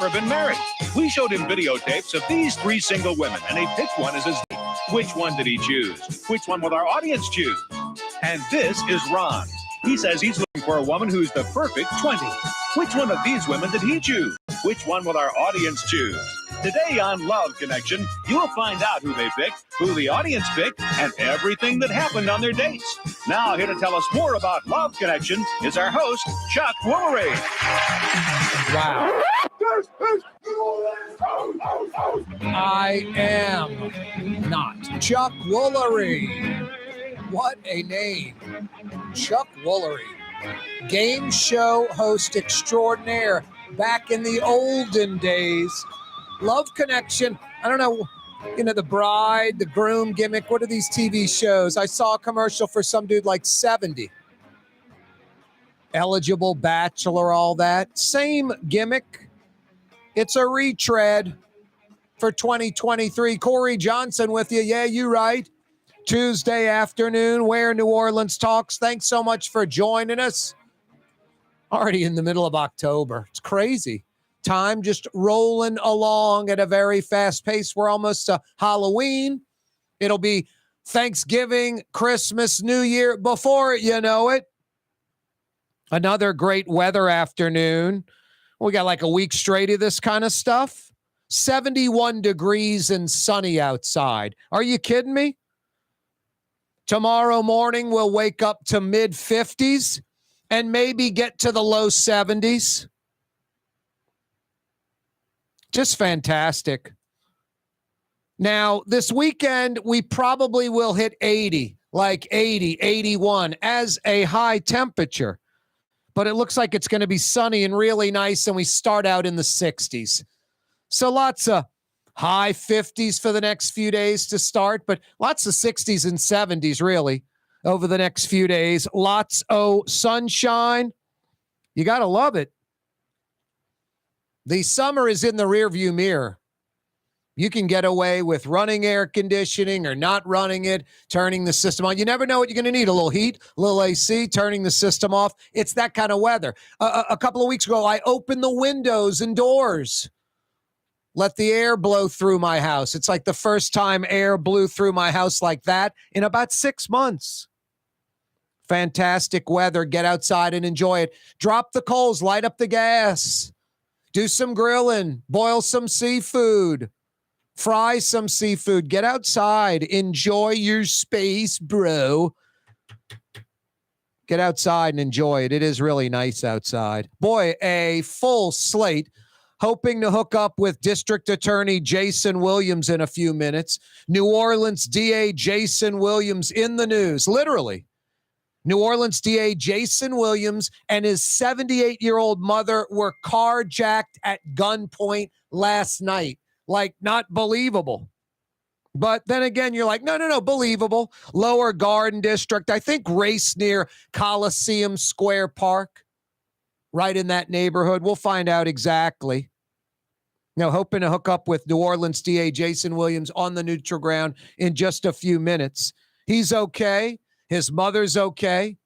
never been married. We showed him videotapes of these 3 single women, and he picked one as his date. Which one did he choose? Which one will our audience choose? And this is Ron. He says he's looking for a woman who's the perfect 20. Which one of these women did he choose? Which one will our audience choose? Today on Love Connection, you'll find out who they picked, who the audience picked, and everything that happened on their dates. Now, here to tell us more about Love Connection is our host, Chuck Woolery. Wow. I am not Chuck Woolery. What a name. Chuck Woolery. Game show host extraordinaire back in the olden days. Love Connection. I don't know, the bride, the groom gimmick. What are these TV shows? I saw a commercial for some dude like 70. Eligible, bachelor, all that. Same gimmick. It's a retread for 2023. Corey Johnson with you. Yeah, you right. Tuesday afternoon, where New Orleans Talks. Thanks so much for joining us. Already in the middle of October. It's crazy. Time just rolling along at a very fast pace. We're almost to Halloween. It'll be Thanksgiving, Christmas, New Year before you know it. Another great weather afternoon. We got like a week straight of this kind of stuff. 71 degrees and sunny outside. Are you kidding me? Tomorrow morning, we'll wake up to mid-50s and maybe get to the low 70s. Just fantastic. Now, this weekend, we probably will hit 80, like 80, 81 as a high temperature. But it looks like it's going to be sunny and really nice, and we start out in the 60s. So lots of high 50s for the next few days to start, but lots of 60s and 70s, really, over the next few days. Lots of sunshine. You got to love it. The summer is in the rearview mirror. You can get away with running air conditioning or not running it, turning the system on. You never know what you're going to need. A little heat, a little AC, turning the system off. It's that kind of weather. A couple of weeks ago, I opened the windows and doors. Let the air blow through my house. It's like the first time air blew through my house like that in about 6 months. Fantastic weather. Get outside and enjoy it. Drop the coals, light up the gas. Do some grilling, boil some seafood, fry some seafood, get outside, enjoy your space, bro. Get outside and enjoy it. It is really nice outside. Boy, a full slate. Hoping to hook up with District Attorney Jason Williams in a few minutes. New Orleans DA Jason Williams in the news, literally. New Orleans DA Jason Williams and his 78-year-old mother were carjacked at gunpoint last night. Like, not believable. But then again, you're like, no, believable. Lower Garden District, I think race near Coliseum Square Park, right in that neighborhood. We'll find out exactly. Now, hoping to hook up with New Orleans DA Jason Williams on the neutral ground in just a few minutes. He's okay. His mother's okay.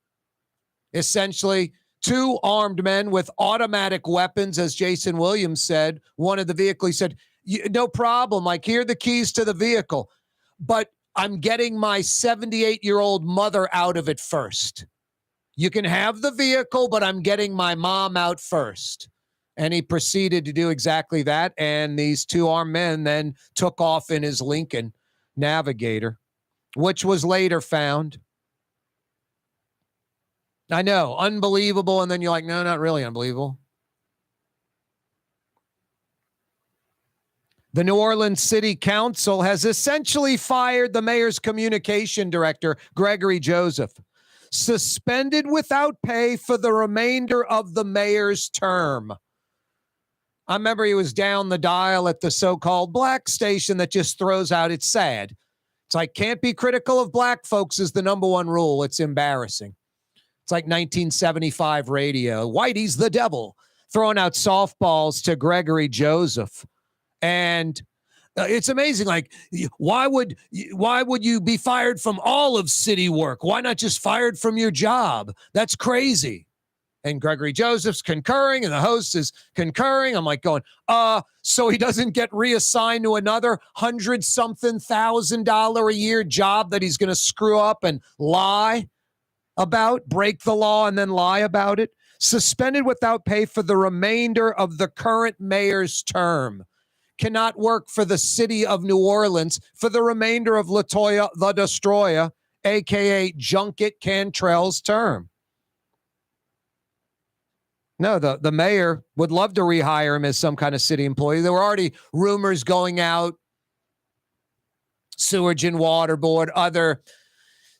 Essentially, 2 armed men with automatic weapons, as Jason Williams said. One of the vehicle, he said, no problem. Like, here are the keys to the vehicle. But I'm getting my 78-year-old mother out of it first. You can have the vehicle, but I'm getting my mom out first. And he proceeded to do exactly that. And these 2 armed men then took off in his Lincoln Navigator, which was later found. I know, unbelievable. And then you're like, no, not really unbelievable. The New Orleans City Council has essentially fired the mayor's communication director, Gregory Joseph, suspended without pay for the remainder of the mayor's term. I remember he was down the dial at the so-called black station that just throws out, it's sad. It's like, can't be critical of black folks is the number one rule. It's embarrassing. It's like 1975 radio. Whitey's the devil, throwing out softballs to Gregory Joseph. And it's amazing. Like, why would you be fired from all of city work? Why not just fired from your job? That's crazy. And Gregory Joseph's concurring, and the host is concurring. I'm like going, so he doesn't get reassigned to another $100,000 a year job that he's going to screw up and lie about, break the law and then lie about it. Suspended without pay for the remainder of the current mayor's term. Cannot work for the city of New Orleans for the remainder of LaToya the Destroyer, a.k.a. Junket Cantrell's term. No, the mayor would love to rehire him as some kind of city employee. There were already rumors going out, Sewage and Water Board, other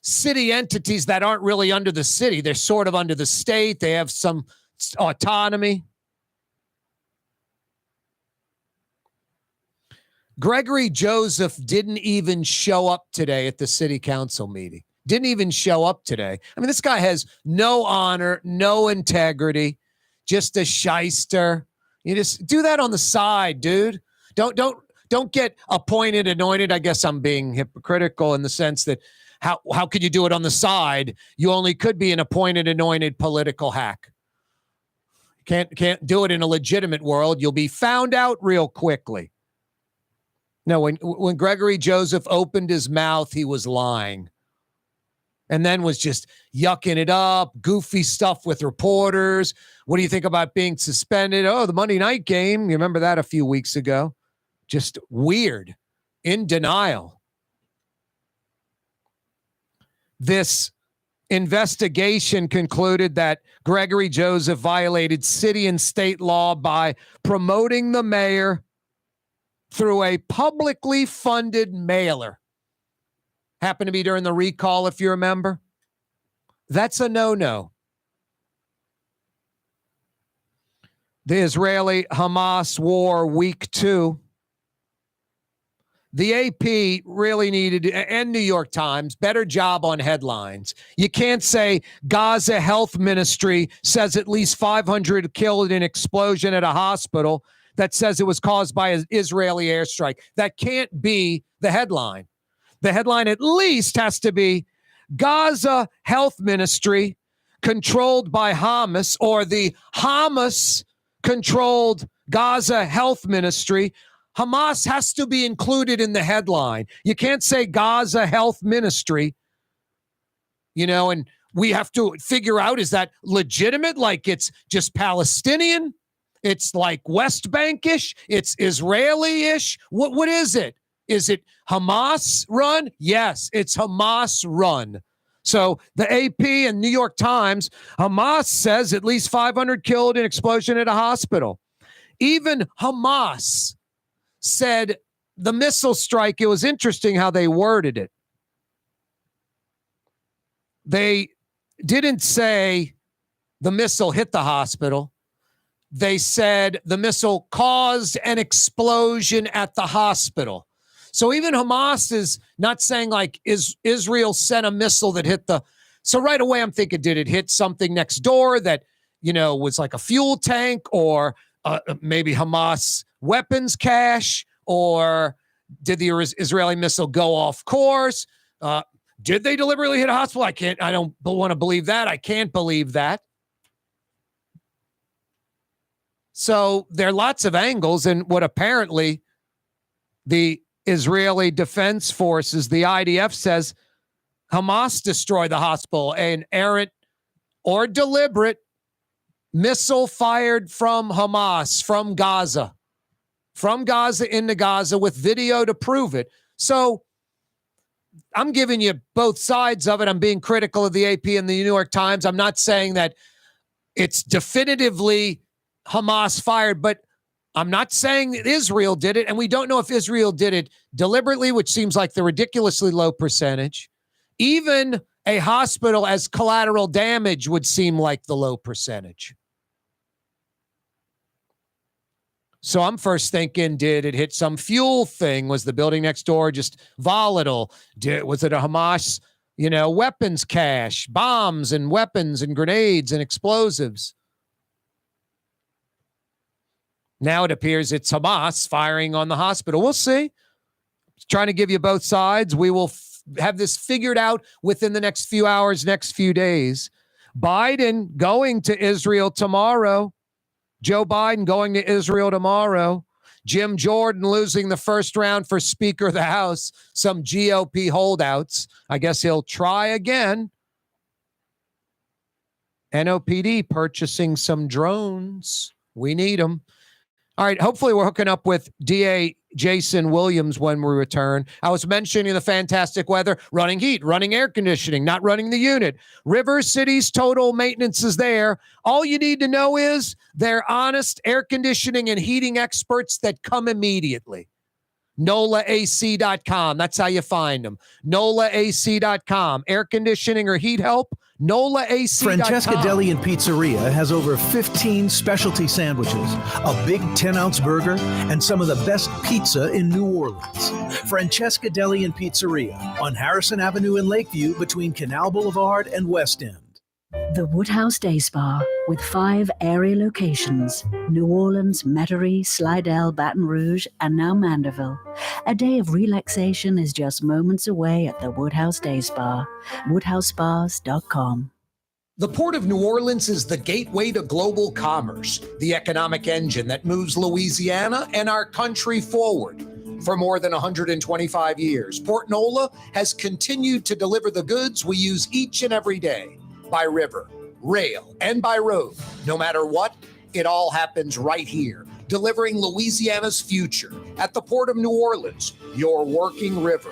city entities that aren't really under the city. They're sort of under the state. They have some autonomy. Gregory Joseph didn't even show up today at the city council meeting. Didn't even show up today. I mean, this guy has no honor, no integrity. Just a shyster. You just do that on the side, dude. Don't get appointed, anointed. I guess I'm being hypocritical in the sense that how could you do it on the side? You only could be an appointed, anointed political hack. Can't do it in a legitimate world. You'll be found out real quickly. No, when Gregory Joseph opened his mouth, he was lying. And then was just yucking it up, goofy stuff with reporters. What do you think about being suspended? Oh, the Monday night game. You remember that a few weeks ago? Just weird, in denial. This investigation concluded that Gregory Joseph violated city and state law by promoting the mayor through a publicly funded mailer. Happened to be during the recall, if you remember. That's a no-no. The Israeli-Hamas war, week 2. The AP really needed, and New York Times, better job on headlines. You can't say Gaza Health Ministry says at least 500 killed in explosion at a hospital that says it was caused by an Israeli airstrike. That can't be the headline. The headline at least has to be Gaza Health Ministry controlled by Hamas, or the Hamas-controlled Gaza Health Ministry. Hamas has to be included in the headline. You can't say Gaza Health Ministry, and we have to figure out, is that legitimate? Like it's just Palestinian? It's like West Bank-ish? It's Israeli-ish? What is it? Is it Hamas run? Yes, it's Hamas run. So the AP and New York Times, Hamas says at least 500 killed in explosion at a hospital. Even Hamas said the missile strike, it was interesting how they worded it. They didn't say the missile hit the hospital. They said the missile caused an explosion at the hospital. So even Hamas is not saying like Israel sent a missile that hit the. So right away I'm thinking, did it hit something next door that, was like a fuel tank, or maybe Hamas weapons cache, or did the Israeli missile go off course? Did they deliberately hit a hospital? I don't want to believe that. I can't believe that. So there are lots of angles, and what apparently the Israeli Defense Forces, the IDF, says Hamas destroyed the hospital, an errant or deliberate missile fired from Hamas, from Gaza into Gaza, with video to prove it. So I'm giving you both sides of it. I'm being critical of the AP and the New York Times. I'm not saying that it's definitively Hamas fired, but I'm not saying that Israel did it, and we don't know if Israel did it deliberately, which seems like the ridiculously low percentage. Even a hospital as collateral damage would seem like the low percentage. So I'm first thinking, did it hit some fuel thing? Was the building next door just volatile? Was it a Hamas, weapons cache, bombs and weapons and grenades and explosives? Now it appears it's Hamas firing on the hospital. We'll see. Trying to give you both sides. We will have this figured out within the next few hours, next few days. Biden going to Israel tomorrow. Joe Biden going to Israel tomorrow. Jim Jordan losing the first round for Speaker of the House. Some GOP holdouts. I guess he'll try again. NOPD purchasing some drones. We need them. All right, hopefully we're hooking up with DA Jason Williams when we return. I was mentioning the fantastic weather, running heat, running air conditioning, not running the unit. River City's total maintenance is there. All you need to know is they're honest air conditioning and heating experts that come immediately. NOLAAC.com. That's how you find them. NOLAAC.com. Air conditioning or heat help? NOLAAC.com. Francesca Deli and Pizzeria has over 15 specialty sandwiches, a big 10-ounce burger, and some of the best pizza in New Orleans. Francesca Deli and Pizzeria on Harrison Avenue in Lakeview between Canal Boulevard and West End. The Woodhouse Day Spa, with 5 area locations, New Orleans, Metairie, Slidell, Baton Rouge, and now Mandeville. A day of relaxation is just moments away at the Woodhouse Day Spa, woodhousespas.com. The Port of New Orleans is the gateway to global commerce, the economic engine that moves Louisiana and our country forward. For more than 125 years, Port Nola has continued to deliver the goods we use each and every day. By river, rail, and by road. No matter what, it all happens right here, delivering Louisiana's future at the Port of New Orleans, your working river.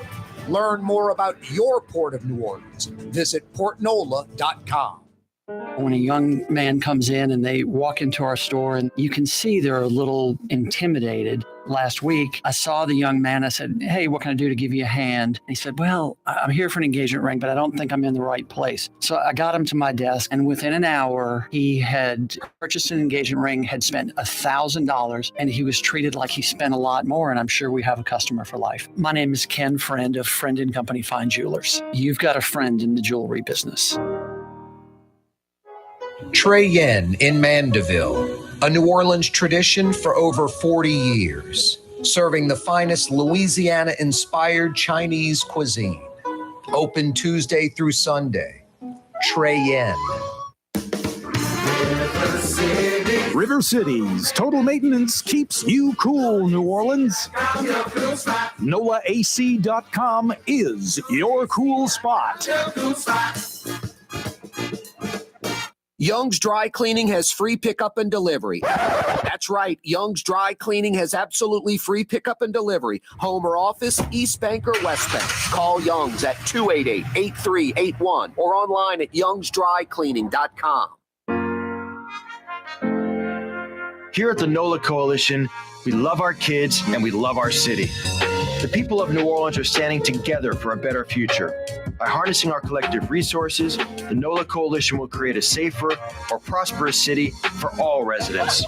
Learn more about your Port of New Orleans. Visit portnola.com. When a young man comes in and they walk into our store and you can see they're a little intimidated. Last week, I saw the young man. I said, "Hey, what can I do to give you a hand?" And he said, "Well, I'm here for an engagement ring, but I don't think I'm in the right place." So I got him to my desk, and within an hour, he had purchased an engagement ring, had spent $1,000, and he was treated like he spent a lot more, and I'm sure we have a customer for life. My name is Ken Friend of Friend & Company Fine Jewelers. You've got a friend in the jewelry business. Trey Yen in Mandeville, a New Orleans tradition for over 40 years, serving the finest Louisiana-inspired Chinese cuisine. Open Tuesday through Sunday. Trey Yen. River City's total maintenance keeps you cool, New Orleans. NOLAAC.com is your cool spot. Young's Dry Cleaning has free pickup and delivery. That's right. Young's Dry Cleaning has absolutely free pickup and delivery. Home or office, East Bank or West Bank. Call Young's at 288-8381 or online at youngsdrycleaning.com. Here at the NOLA Coalition, we love our kids and we love our city. The people of New Orleans are standing together for a better future. By harnessing our collective resources, the NOLA Coalition will create a safer, more prosperous city for all residents.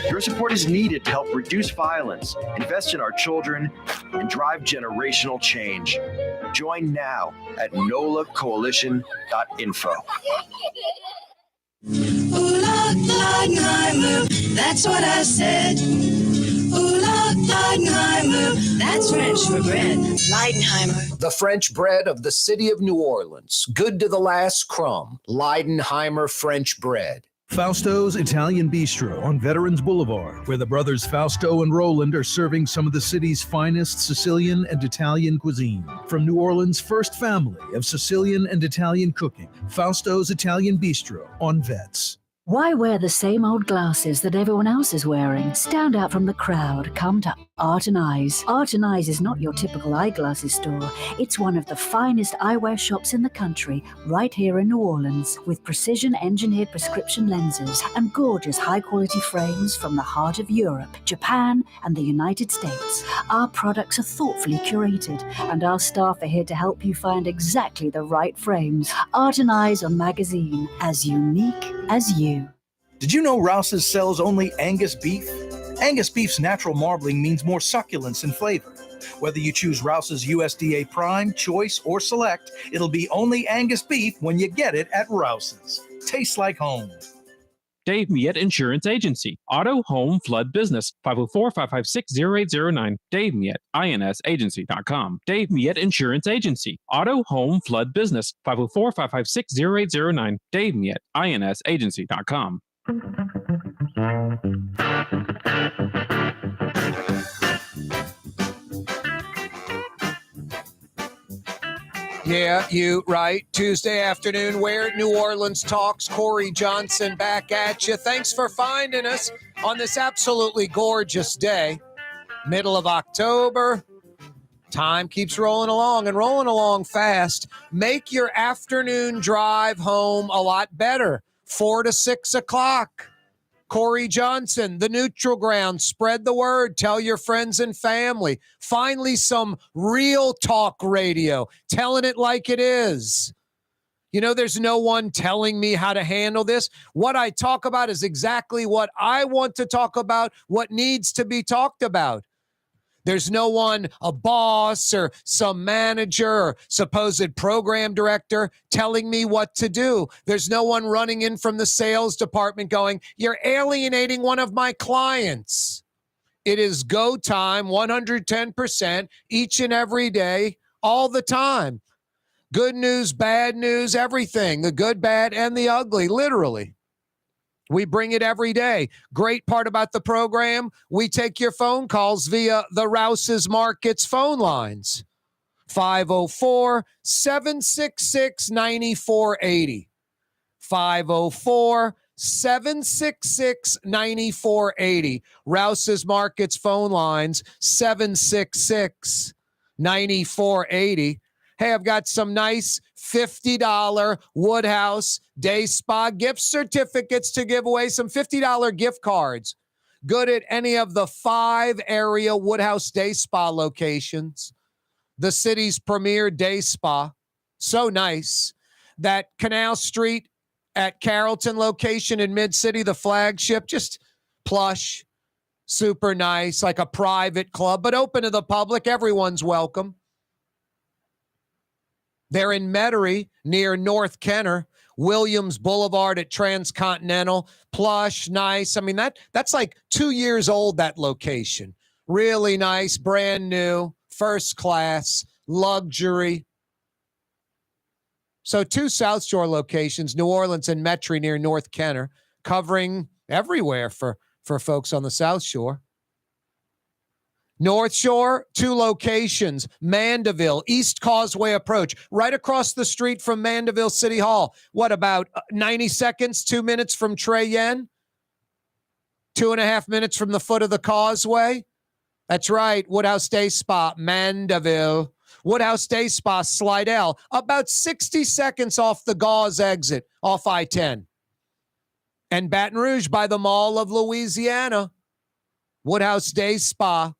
Your support is needed to help reduce violence, invest in our children, and drive generational change. Join now at nolacoalition.info. Ooh, Leidenheimer, that's what I said. Ooh, Leidenheimer, that's French for bread. Leidenheimer. The French bread of the city of New Orleans. Good to the last crumb. Leidenheimer French bread. Fausto's Italian Bistro on Veterans Boulevard, where the brothers Fausto and Roland are serving some of the city's finest Sicilian and Italian cuisine. From New Orleans' first family of Sicilian and Italian cooking, Fausto's Italian Bistro on Vets. Why wear the same old glasses that everyone else is wearing? Stand out from the crowd. Come to Art and Eyes. Art and Eyes is not your typical eyeglasses store. It's one of the finest eyewear shops in the country, right here in New Orleans, with precision-engineered prescription lenses and gorgeous high-quality frames from the heart of Europe, Japan, and the United States. Our products are thoughtfully curated, and our staff are here to help you find exactly the right frames. Art and Eyes on Magazine, as unique as you. Did you know Rouse's sells only Angus beef? Angus beef's natural marbling means more succulence and flavor. Whether you choose Rouse's USDA Prime, Choice, or Select, it'll be only Angus beef when you get it at Rouse's. Tastes like home. Dave Miette Insurance Agency. Auto, home, flood, business. 504-556-0809. Dave Miette, insagency.com. Dave Miette Insurance Agency. Auto, home, flood, business. 504-556-0809. Dave Miette, insagency.com. Yeah, you right. Tuesday afternoon, where New Orleans Talks. Corey Johnson back at you. Thanks for finding us on this absolutely gorgeous day. Middle of October. Time keeps rolling along and rolling along fast. Make your afternoon drive home a lot better. 4 to 6 o'clock. Corey Johnson, the neutral ground. Spread the word. Tell your friends and family. Finally, some real talk radio. Telling it like it is. You know, there's no one telling me how to handle this. What I talk about is exactly what I want to talk about, what needs to be talked about. There's no one, a boss or some manager or supposed program director telling me what to do. There's no one running in from the sales department going, you're alienating one of my clients. It is go time, 110%, each and every day, all the time. Good news, bad news, everything, the good, bad, and the ugly, literally. We bring it every day. Great part about the program, we take your phone calls via the Rouse's Markets phone lines. 504-766-9480. 504-766-9480. Rouse's Markets phone lines, 766-9480. Hey, I've got some nice $50 Woodhouse Day Spa gift certificates to give away, some $50 gift cards. Good at any of the 5 area Woodhouse Day Spa locations. The city's premier day spa. So nice. That Canal Street at Carrollton location in Mid-City, the flagship, just plush, super nice, like a private club, but open to the public. Everyone's welcome. They're in Metairie near North Kenner, Williams Boulevard at Transcontinental. Plush, nice. I mean, that's like 2 years old, that location. Really nice, brand new, first class, luxury. So 2 South Shore locations, New Orleans and Metairie near North Kenner, covering everywhere for folks on the South Shore. North Shore, 2 locations, Mandeville, East Causeway Approach, right across the street from Mandeville City Hall. What, about 90 seconds, 2 minutes from Trey Yen? 2.5 minutes from the foot of the causeway? That's right, Woodhouse Day Spa, Mandeville. Woodhouse Day Spa, Slidell, about 60 seconds off the Gauze exit, off I-10. And Baton Rouge by the Mall of Louisiana. Woodhouse Day Spa,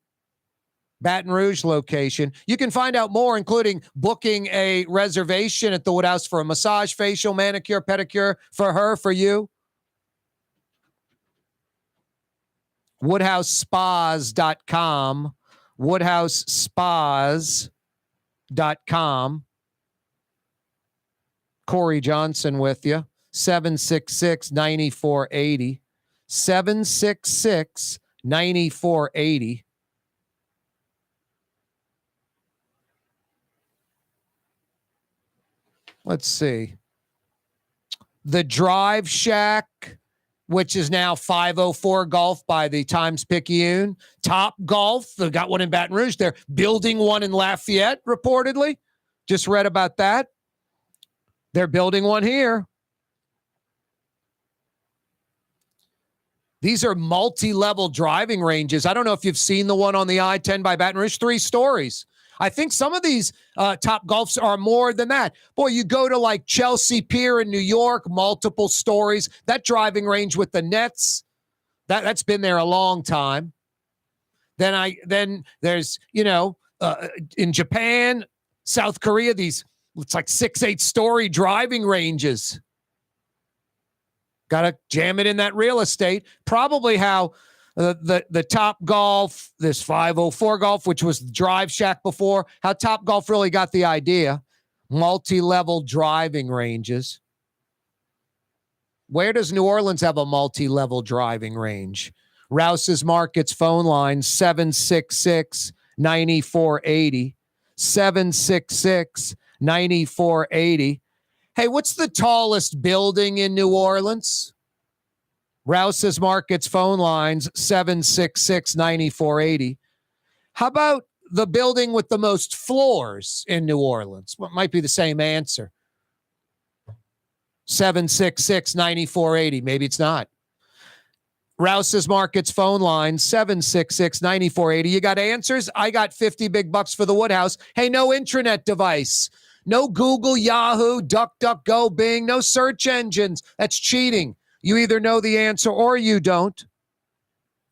Baton Rouge location. You can find out more, including booking a reservation at the Woodhouse for a massage, facial, manicure, pedicure, for her, for you. WoodhouseSpas.com. WoodhouseSpas.com. Corey Johnson with you. 766-9480. 766-9480. Let's see. The Drive Shack, which is now 504 Golf by the Times-Picayune. Top Golf, they got one in Baton Rouge. They're building one in Lafayette, reportedly. Just read about that. They're building one here. These are multi-level driving ranges. I don't know if you've seen the one on the I-10 by Baton Rouge, 3 stories. I think some of these Top Golfs are more than that. Boy, you go to like Chelsea Pier in New York, multiple stories. That driving range with the nets, that's been there a long time. Then there's, in Japan, South Korea, these, it's like 6-8 story driving ranges. Got to jam it in that real estate. Probably how the Top Golf, this 504 Golf, which was Drive Shack before, how Top Golf really got the idea. Multi-level driving ranges. Where does New Orleans have a multi-level driving range? Rouse's Markets phone line 766-9480. 766-9480. Hey, what's the tallest building in New Orleans? Rouse's Markets phone lines 766-9480. How about the building with the most floors in New Orleans? Well, it might be the same answer. 766-9480. Maybe it's not. Rouse's Markets phone line 766-9480. You got answers? I got 50 big bucks for the Woodhouse. Hey, no intranet device. No Google, Yahoo, DuckDuckGo, Bing. No search engines. That's cheating. You either know the answer or you don't.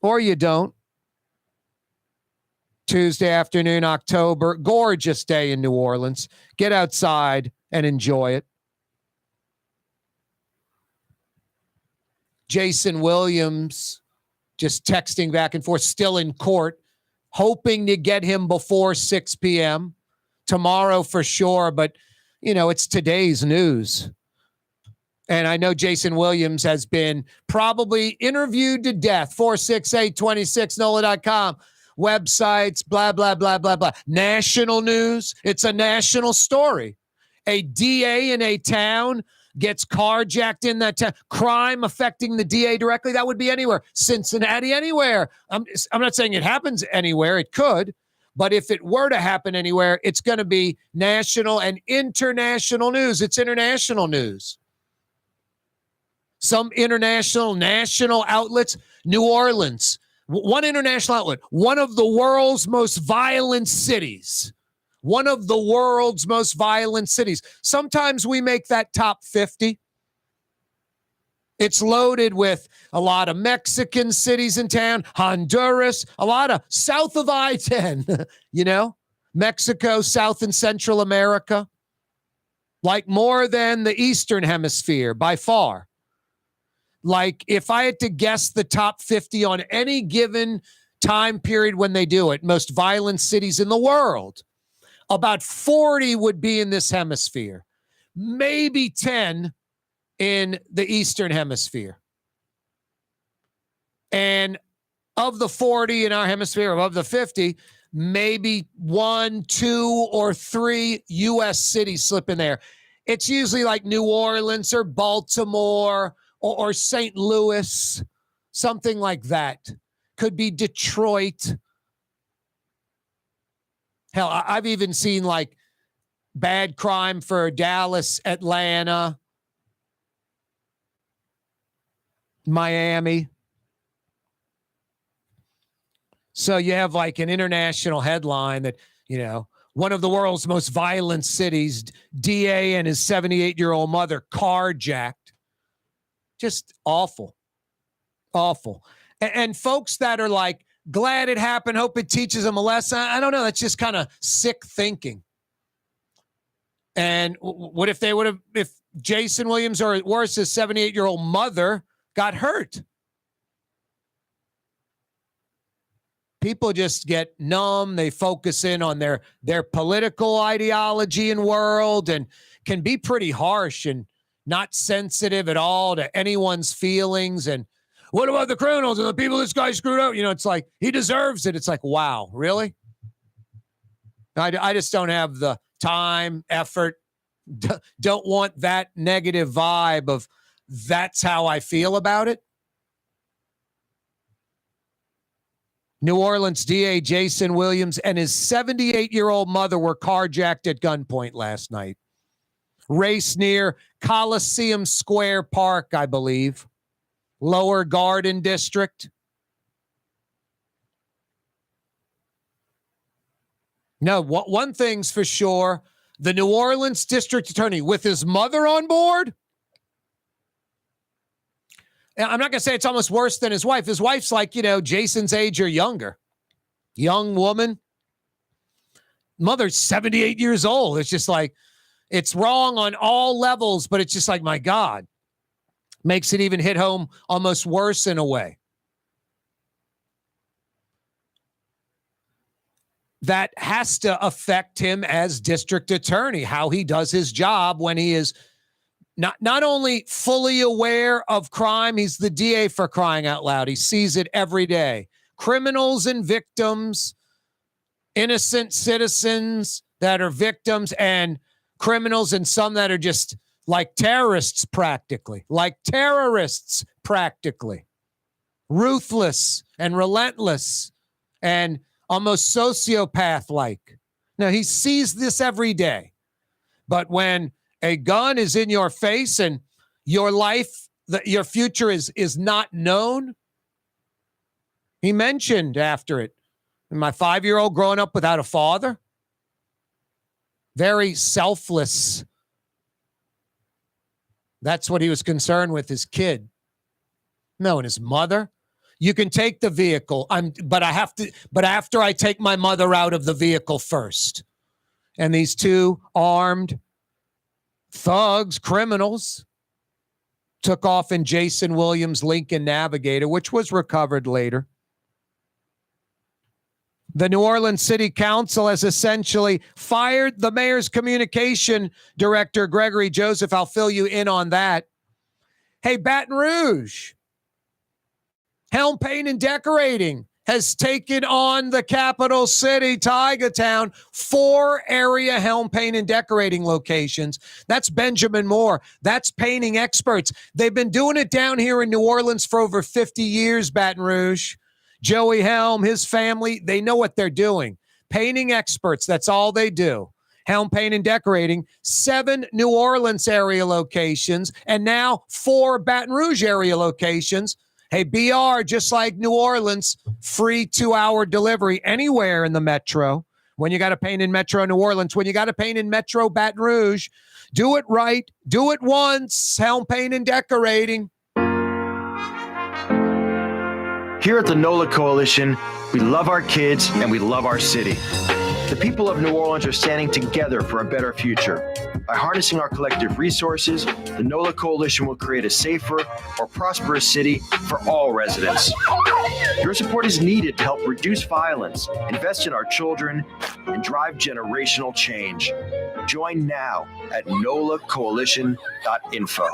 Or you don't. Tuesday afternoon, October. Gorgeous day in New Orleans. Get outside and enjoy it. Jason Williams just texting back and forth, still in court, hoping to get him before 6 p.m. tomorrow for sure. But, you know, it's today's news. And I know Jason Williams has been probably interviewed to death. 468-26NOLA.com. Websites, blah, blah, blah, blah, blah. National news. It's a national story. A DA in a town gets carjacked in that town. Crime affecting the DA directly. That would be anywhere. Cincinnati, anywhere. I'm not saying it happens anywhere. It could. But if it were to happen anywhere, it's going to be national and international news. It's international news. Some international, national outlets. New Orleans. One international outlet. One of the world's most violent cities. One of the world's most violent cities. Sometimes we make that top 50. It's loaded with a lot of Mexican cities in town, Honduras, a lot of south of I-10, you know, Mexico, South and Central America, like more than the Eastern Hemisphere by far. Like if I had to guess the top 50 on any given time period when they do it, most violent cities in the world, about 40 would be in this hemisphere, maybe 10 in the Eastern Hemisphere. And of the 40 in our hemisphere, of the 50, maybe 1, 2, or 3 U.S. cities slip in there. It's usually like New Orleans or Baltimore or St. Louis, something like that. Could be Detroit. Hell, I've even seen like bad crime for Dallas, Atlanta, Miami. So you have like an international headline that, you know, one of the world's most violent cities, DA and his 78-year-old mother carjacked. Just awful. Awful. And folks that are like, glad it happened, hope it teaches them a lesson. I don't know. That's just kind of sick thinking. And what if if Jason Williams or worse, his 78-year-old mother got hurt? People just get numb. They focus in on their political ideology and world and can be pretty harsh and not sensitive at all to anyone's feelings. And what about the criminals and the people this guy screwed up? You know, it's like, he deserves it. It's like, wow, really? I just don't have the time, effort, don't want that negative vibe of that's how I feel about it. New Orleans DA Jason Williams and his 78-year-old mother were carjacked at gunpoint last night. Race near Coliseum Square Park, I believe. Lower Garden District. No, one thing's for sure. The New Orleans district attorney with his mother on board. I'm not going to say it's almost worse than his wife. His wife's like, you know, Jason's age or younger. Young woman. Mother's 78 years old. It's just like, it's wrong on all levels, but it's just like, my God. Makes it even hit home almost worse in a way. That has to affect him as district attorney, how he does his job when he is not only fully aware of crime, he's the DA for crying out loud. He sees it every day. Criminals and victims, innocent citizens that are victims, and criminals and some that are just like terrorists practically. Ruthless and relentless and almost sociopath-like. Now, he sees this every day. But when a gun is in your face and your life, your future is not known, he mentioned after it, my 5-year-old growing up without a father, very selfless. That's what he was concerned with, his kid. No, and his mother. You can take the vehicle, but after I take my mother out of the vehicle first. And these two armed thugs, criminals, took off in Jason Williams' Lincoln Navigator, which was recovered later. The New Orleans City Council has essentially fired the mayor's communication director, Gregory Joseph. I'll fill you in on that. Hey, Baton Rouge. Helm Paint and Decorating has taken on the capital city, Tiger Town, 4 area Helm Paint and Decorating locations. That's Benjamin Moore. That's painting experts. They've been doing it down here in New Orleans for over 50 years, Baton Rouge. Joey Helm, his family, they know what they're doing. Painting experts, that's all they do. Helm Paint and Decorating, 7 New Orleans area locations, and now 4 Baton Rouge area locations. Hey, BR, just like New Orleans, free 2-hour delivery anywhere in the metro. When you got to paint in Metro New Orleans, when you got to paint in Metro Baton Rouge, do it right. Do it once. Helm Paint and Decorating. Here at the NOLA Coalition, we love our kids and we love our city. The people of New Orleans are standing together for a better future. By harnessing our collective resources, the NOLA Coalition will create a safer, more prosperous city for all residents. Your support is needed to help reduce violence, invest in our children, and drive generational change. Join now at nolacoalition.info.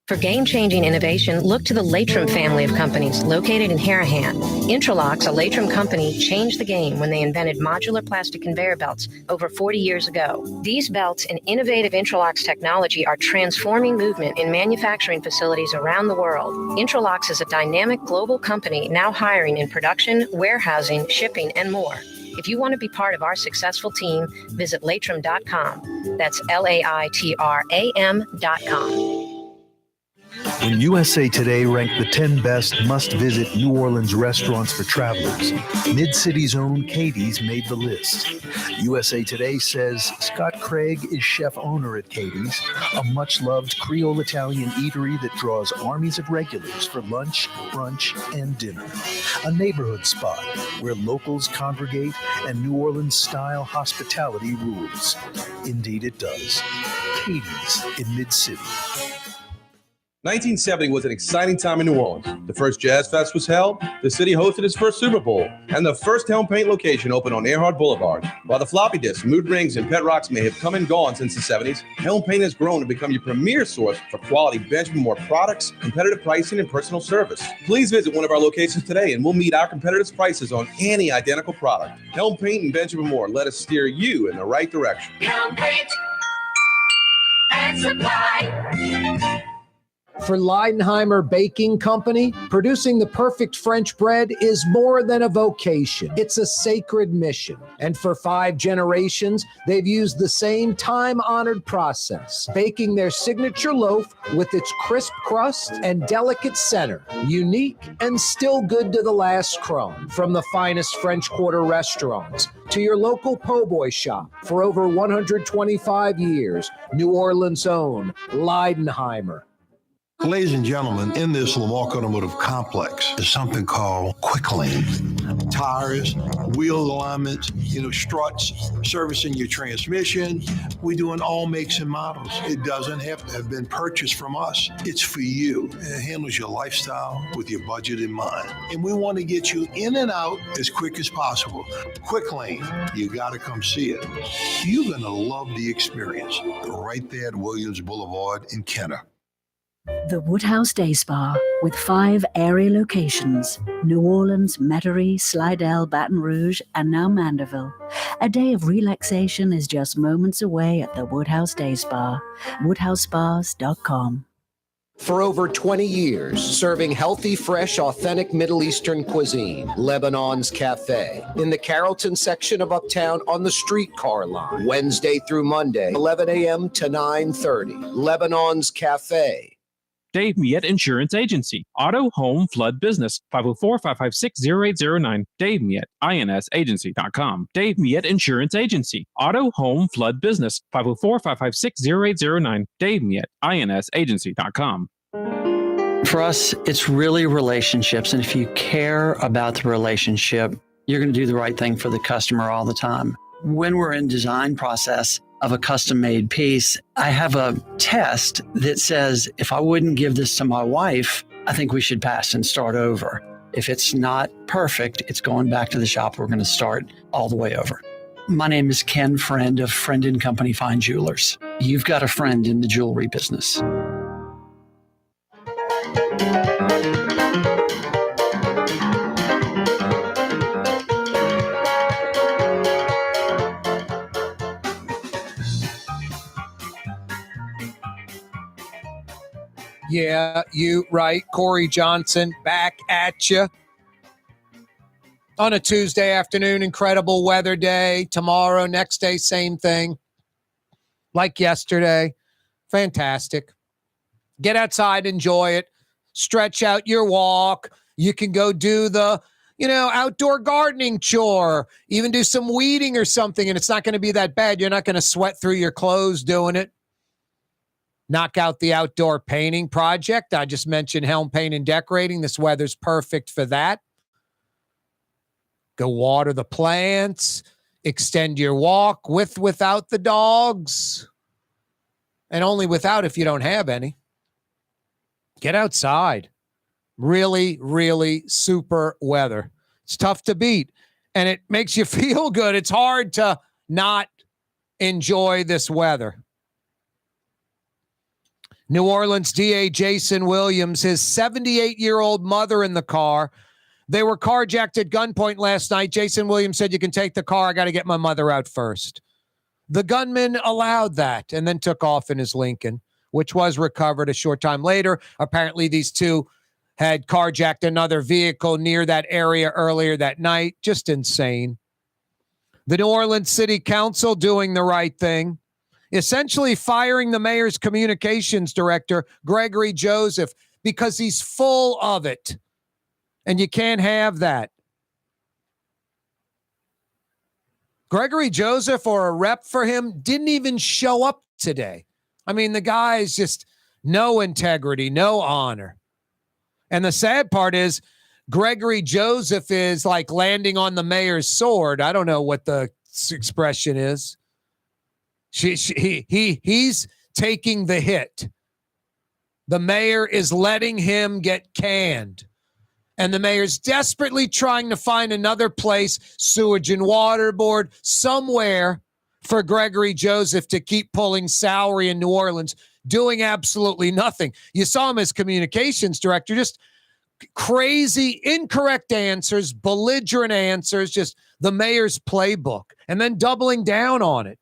For game-changing innovation, look to the Latrim family of companies located in Harahan. Intralocks, a Latrim company, changed the game when they invented modular plastic conveyor belts over 40 years ago. These belts and innovative Intralocks technology are transforming movement in manufacturing facilities around the world. Intralocks is a dynamic global company now hiring in production, warehousing, shipping, and more. If you want to be part of our successful team, visit Latrim.com. That's LAITRAM.com. When USA Today ranked the 10 best must-visit New Orleans restaurants for travelers, Mid-City's own Katie's made the list. USA Today says Scott Craig is chef-owner at Katie's, a much-loved Creole Italian eatery that draws armies of regulars for lunch, brunch, and dinner. A neighborhood spot where locals congregate and New Orleans-style hospitality rules. Indeed it does. Katie's in Mid-City. 1970 was an exciting time in New Orleans. The first Jazz Fest was held, the city hosted its first Super Bowl, and the first Helm Paint location opened on Earhart Boulevard. While the floppy disks, mood rings, and pet rocks may have come and gone since the 70s, Helm Paint has grown to become your premier source for quality Benjamin Moore products, competitive pricing, and personal service. Please visit one of our locations today and we'll meet our competitors' prices on any identical product. Helm Paint and Benjamin Moore, let us steer you in the right direction. Helm Paint and Supply. For Leidenheimer Baking Company, producing the perfect French bread is more than a vocation. It's a sacred mission. And for 5 generations, they've used the same time-honored process, baking their signature loaf with its crisp crust and delicate center, unique and still good to the last crumb. From the finest French Quarter restaurants to your local po' boy shop, for over 125 years, New Orleans' own Leidenheimer. Ladies and gentlemen, in this Lamar Automotive complex is something called Quick Lane. tires, wheel alignments, struts, servicing your transmission. We do in all makes and models. It doesn't have to have been purchased from us. It's for you. It handles your lifestyle with your budget in mind. And we want to get you in and out as quick as possible. Quick Lane, you got to come see it. You're going to love the experience right there at Williams Boulevard in Kenner. The Woodhouse Day Spa, with 5 area locations: New Orleans, Metairie, Slidell, Baton Rouge, and now Mandeville. A day of relaxation is just moments away at the Woodhouse Day Spa. WoodhouseSpas.com. For over 20 years, serving healthy, fresh, authentic Middle Eastern cuisine, Lebanon's Cafe, in the Carrollton section of Uptown on the streetcar line, Wednesday through Monday, 11 a.m. to 9:30. Lebanon's Cafe. Dave Miette Insurance Agency. Auto, home, flood business. 504-556-0809. Dave Miette, INSagency.com. Dave Miette Insurance Agency. Auto, home, flood business. 504-556-0809. Dave Miette, INSagency.com. For us, it's really relationships. And if you care about the relationship, you're going to do the right thing for the customer all the time. When we're in design process of a custom-made piece, I have a test that says, if I wouldn't give this to my wife, I think we should pass and start over. If it's not perfect, it's going back to the shop. We're going to start all the way over. My name is Ken Friend of Friend & Company Fine Jewelers. You've got a friend in the jewelry business. Yeah, you right. Corey Johnson back at you on a Tuesday afternoon. Incredible weather day. Tomorrow, next day, same thing. Like yesterday. Fantastic. Get outside, enjoy it. Stretch out your walk. You can go do the, outdoor gardening chore. Even do some weeding or something, and it's not going to be that bad. You're not going to sweat through your clothes doing it. Knock out the outdoor painting project. I just mentioned Helm Paint and Decorating. This weather's perfect for that. Go water the plants. Extend your walk without the dogs. And only without if you don't have any. Get outside. Really, really super weather. It's tough to beat. And it makes you feel good. It's hard to not enjoy this weather. New Orleans DA Jason Williams, his 78-year-old mother in the car. They were carjacked at gunpoint last night. Jason Williams said, "You can take the car. I got to get my mother out first." The gunman allowed that and then took off in his Lincoln, which was recovered a short time later. Apparently, these two had carjacked another vehicle near that area earlier that night. Just insane. The New Orleans City Council doing the right thing. Essentially firing the mayor's communications director, Gregory Joseph, because he's full of it. And you can't have that. Gregory Joseph or a rep for him didn't even show up today. I mean, the guy's just no integrity, no honor. And the sad part is Gregory Joseph is like landing on the mayor's sword. I don't know what the expression is. He's taking the hit. The mayor is letting him get canned. And the mayor's desperately trying to find another place, sewage and water board, somewhere for Gregory Joseph to keep pulling salary in New Orleans, doing absolutely nothing. You saw him as communications director, just crazy, incorrect answers, belligerent answers, just the mayor's playbook, and then doubling down on it.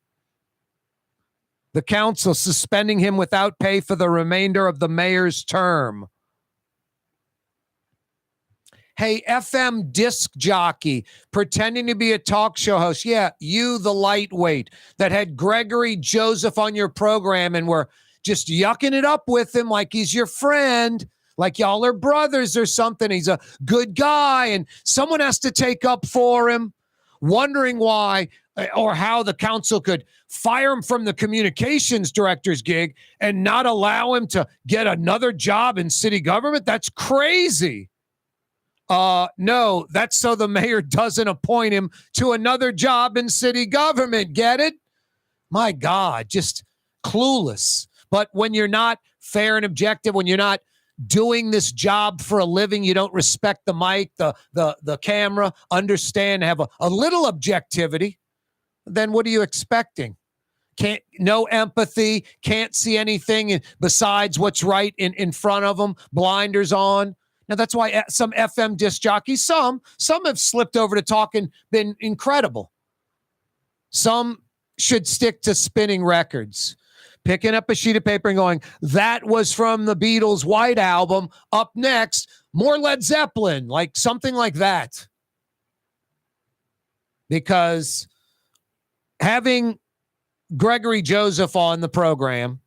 The council suspending him without pay for the remainder of the mayor's term. Hey, FM disc jockey, pretending to be a talk show host. Yeah, you, the lightweight, that had Gregory Joseph on your program and were just yucking it up with him like he's your friend, like y'all are brothers or something. He's a good guy, and someone has to take up for him, wondering why or how the council could fire him from the communications director's gig and not allow him to get another job in city government. That's crazy. No, that's so the mayor doesn't appoint him to another job in city government. Get it? My God, just clueless. But when you're not fair and objective, when you're not doing this job for a living, you don't respect the mic, the camera, understand, have a little objectivity, then what are you expecting? No empathy, can't see anything besides what's right in front of them, blinders on. Now, that's why some FM disc jockeys, some have slipped over to talk and been incredible. Some should stick to spinning records, picking up a sheet of paper and going, that was from the Beatles' White Album. Up next, more Led Zeppelin, like something like that. Because having Gregory Joseph on the program,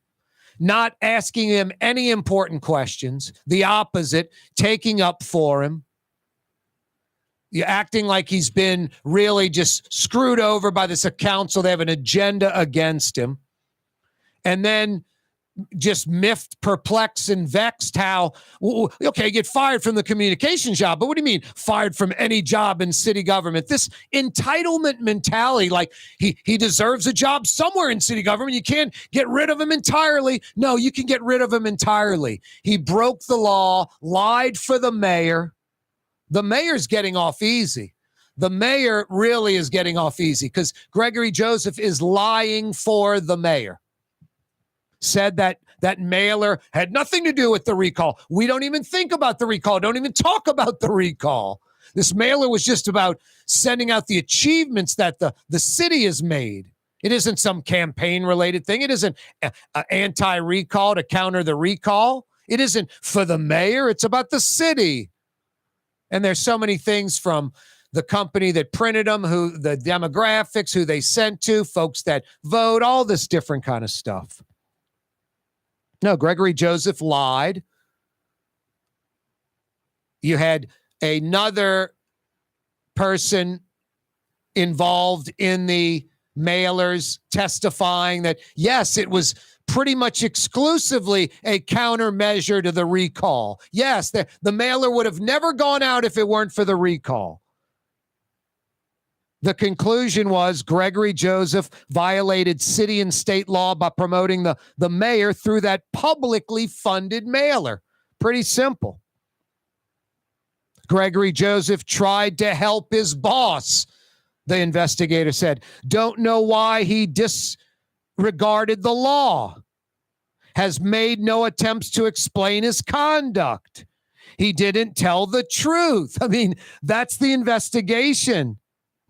not asking him any important questions, the opposite, taking up for him, you're acting like he's been really just screwed over by this council. They have an agenda against him. And then just miffed, perplexed, and vexed how, okay, get fired from the communications job, but what do you mean fired from any job in city government? This entitlement mentality, like he deserves a job somewhere in city government. You can't get rid of him entirely. No, you can get rid of him entirely. He broke the law, lied for the mayor. The mayor's getting off easy. The mayor really is getting off easy because Gregory Joseph is lying for the mayor. Said that mailer had nothing to do with the recall. We don't even think about the recall. Don't even talk about the recall. This mailer was just about sending out the achievements that the city has made. It isn't some campaign-related thing. It isn't anti-recall to counter the recall. It isn't for the mayor. It's about the city. And there's so many things from the company that printed them, who the demographics, who they sent to, folks that vote, all this different kind of stuff. No, Gregory Joseph lied. You had another person involved in the mailers testifying that, yes, it was pretty much exclusively a countermeasure to the recall. Yes, the mailer would have never gone out if it weren't for the recall. The conclusion was Gregory Joseph violated city and state law by promoting the mayor through that publicly funded mailer. Pretty simple. Gregory Joseph tried to help his boss, the investigator said. Don't know why he disregarded the law. Has made no attempts to explain his conduct. He didn't tell the truth. I mean, that's the investigation.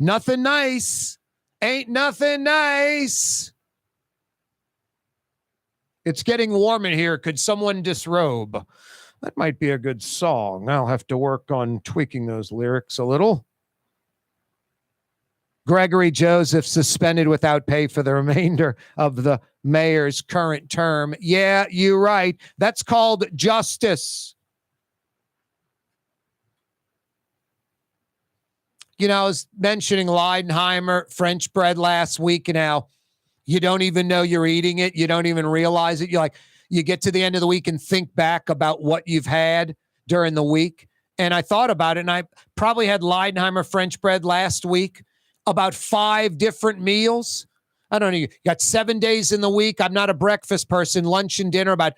Nothing nice. Ain't nothing nice. It's getting warm in here. Could someone disrobe? That might be a good song. I'll have to work on tweaking those lyrics a little. Gregory Joseph suspended without pay for the remainder of the mayor's current term. Yeah, you're right. That's called justice. You know, I was mentioning Leidenheimer French bread last week, and how you don't even know you're eating it. You don't even realize it. You get to the end of the week and think back about what you've had during the week. And I thought about it, and I probably had Leidenheimer French bread last week, about 5 different meals. I don't know. You got 7 days in the week. I'm not a breakfast person. Lunch and dinner, about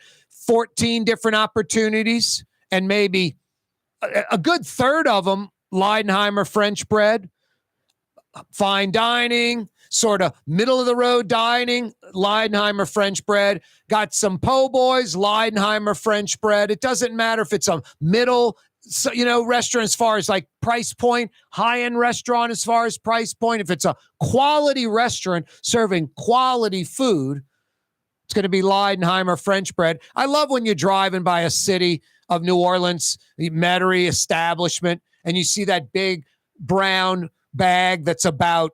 14 different opportunities, and maybe a good third of them Leidenheimer French bread. Fine dining, sort of middle of the road dining, Leidenheimer French bread. Got some po' boys, Leidenheimer French bread. It doesn't matter if it's a middle, restaurant as far as like price point, high-end restaurant as far as price point. If it's a quality restaurant serving quality food, it's going to be Leidenheimer French bread. I love when you're driving by a city of New Orleans, the Metairie establishment, and you see that big brown bag that's about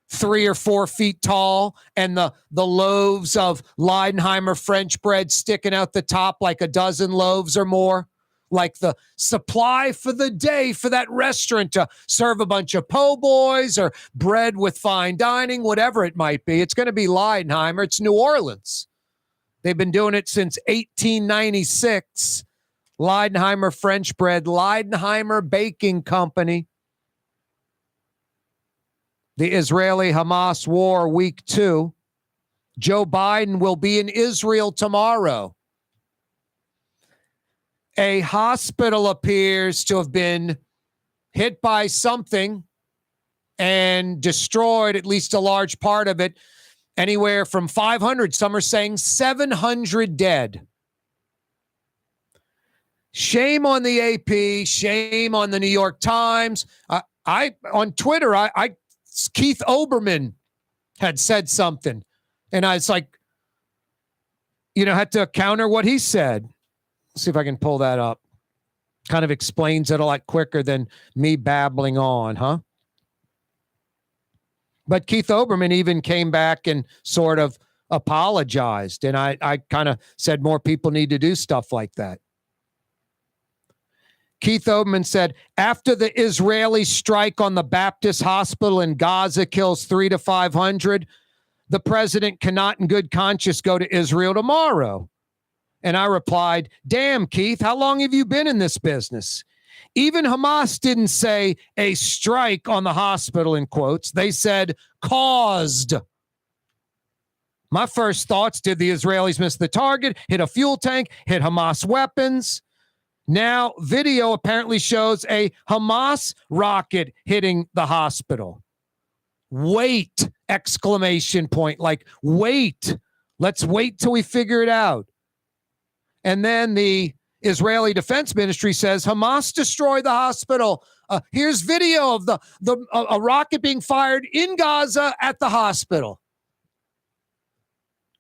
3 or 4 feet tall, and the loaves of Leidenheimer French bread sticking out the top like a dozen loaves or more, like the supply for the day for that restaurant to serve a bunch of po' boys or bread with fine dining, whatever it might be. It's going to be Leidenheimer. It's New Orleans. They've been doing it since 1896. Leidenheimer French Bread, Leidenheimer Baking Company. The Israeli-Hamas war, week 2. Joe Biden will be in Israel tomorrow. A hospital appears to have been hit by something and destroyed, at least a large part of it. Anywhere from 500, some are saying 700 dead. Shame on the AP, shame on the New York Times. On Twitter, Keith Olbermann had said something, and I was like, had to counter what he said. Let's see if I can pull that up. Kind of explains it a lot quicker than me babbling on, huh? But Keith Olbermann even came back and sort of apologized, and I kind of said more people need to do stuff like that. Keith Olbermann said, after the Israeli strike on the Baptist hospital in Gaza kills 300 to 500, the president cannot in good conscience go to Israel tomorrow. And I replied, damn, Keith, how long have you been in this business? Even Hamas didn't say a strike on the hospital in quotes. They said caused. My first thoughts, did the Israelis miss the target, hit a fuel tank, hit Hamas weapons? Now, video apparently shows a Hamas rocket hitting the hospital. Wait, exclamation point, like wait. Let's wait till we figure it out. And then the Israeli Defense Ministry says Hamas destroyed the hospital. Here's video of a rocket being fired in Gaza at the hospital.